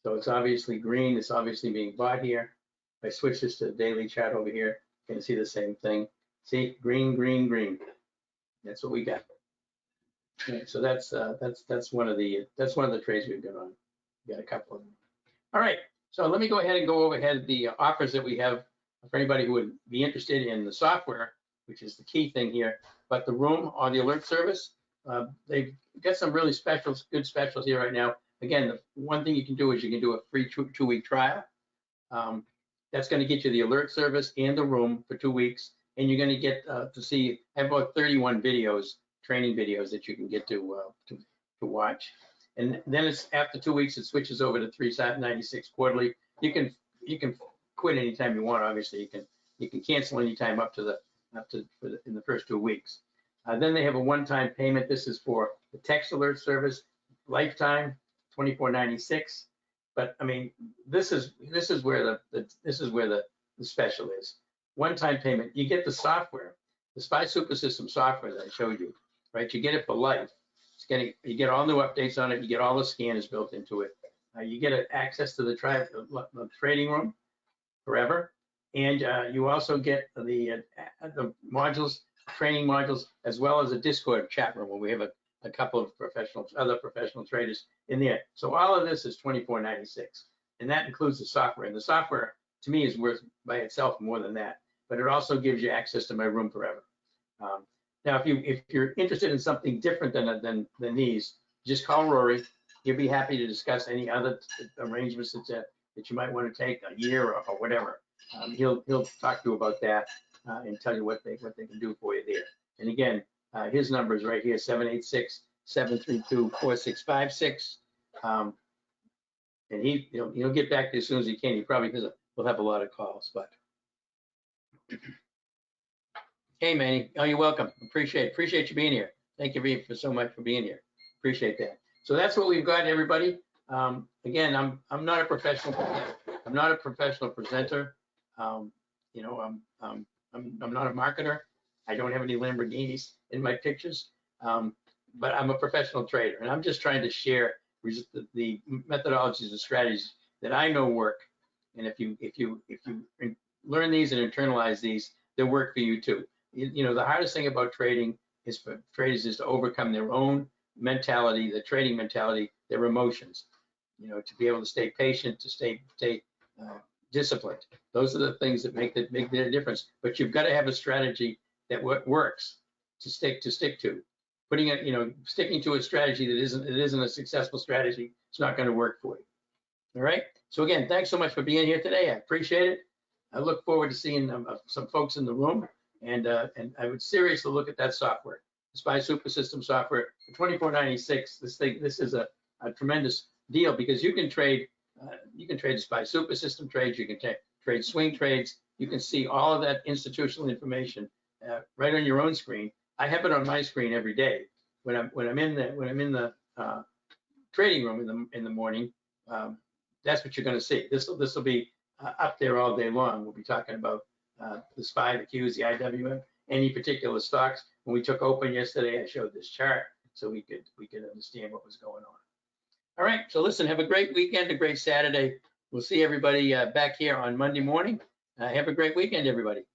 So it's obviously green. It's obviously being bought here. If I switch this to the daily chart over here, you can see the same thing. See, green, green, green. That's what we got. Okay, so that's one of the trades we've got on. We got a couple of them. All right. So let me go ahead and go overhead the offers that we have for anybody who would be interested in the software, which is the key thing here. But the room or the alert service, they've got some really good specials here right now. Again, the one thing you can do is you can do a free two-week trial. That's going to get you the alert service and the room for 2 weeks, and you're going to get to see about 31 videos, training videos that you can get to watch. And then it's after 2 weeks, it switches over to $396 quarterly. You can quit anytime you want. Obviously, you can cancel anytime up to in the first 2 weeks. Then they have a one-time payment. This is for the text alert service, lifetime, $24.96. But I mean, this is where the special is. One-time payment. You get the software, the SPY Super System software that I showed you, right? You get it for life. You get all new updates on it. You get all the scanners built into it. You get access to the trading room forever, and you also get the modules, training modules, as well as a Discord chat room where we have a couple of other professional traders in there. So all of this is $24.96, and that includes the software. And the software, to me, is worth by itself more than that. But it also gives you access to my room forever. Now, if you're interested in something different than these, just call Rory. He'll be happy to discuss any other arrangements that you might want to take, a year or whatever. He'll talk to you about that and tell you what they can do for you there. And again, his number is right here, 786-732-4656. And he'll get back to you as soon as he can. He probably will have a lot of calls, but. Hey, Manny. Oh, you're welcome. Appreciate you being here. Thank you so much for being here. Appreciate that. So that's what we've got, everybody. Again, I'm not a professional. I'm not a professional presenter. You know, I'm not a marketer. I don't have any Lamborghinis in my pictures, but I'm a professional trader, and I'm just trying to share the methodologies and strategies that I know work. And if you learn these and internalize these, they'll work for you too. You know, the hardest thing about trading is for traders is to overcome their own mentality, the trading mentality, their emotions. You know, to be able to stay patient, to stay disciplined. Those are the things that make the difference. But you've got to have a strategy that works to stick to. Putting it, you know, sticking to a strategy that isn't a successful strategy, it's not going to work for you. All right. So again, thanks so much for being here today. I appreciate it. I look forward to seeing some folks in the room, and I would seriously look at that software, the SPY Super System software, for $24.96. This is a tremendous deal because you can trade the SPY Super System trades, you can trade swing trades, you can see all of that institutional information right on your own screen. I have it on my screen every day when I'm in the trading room in the morning. That's what you're going to see. This will be up there all day long. We'll be talking about the SPY, the Qs, the IWM, any particular stocks. When we took open yesterday, I showed this chart so we could understand what was going on. All right, so listen, have a great weekend, a great Saturday. We'll see everybody back here on Monday morning. Have a great weekend, everybody.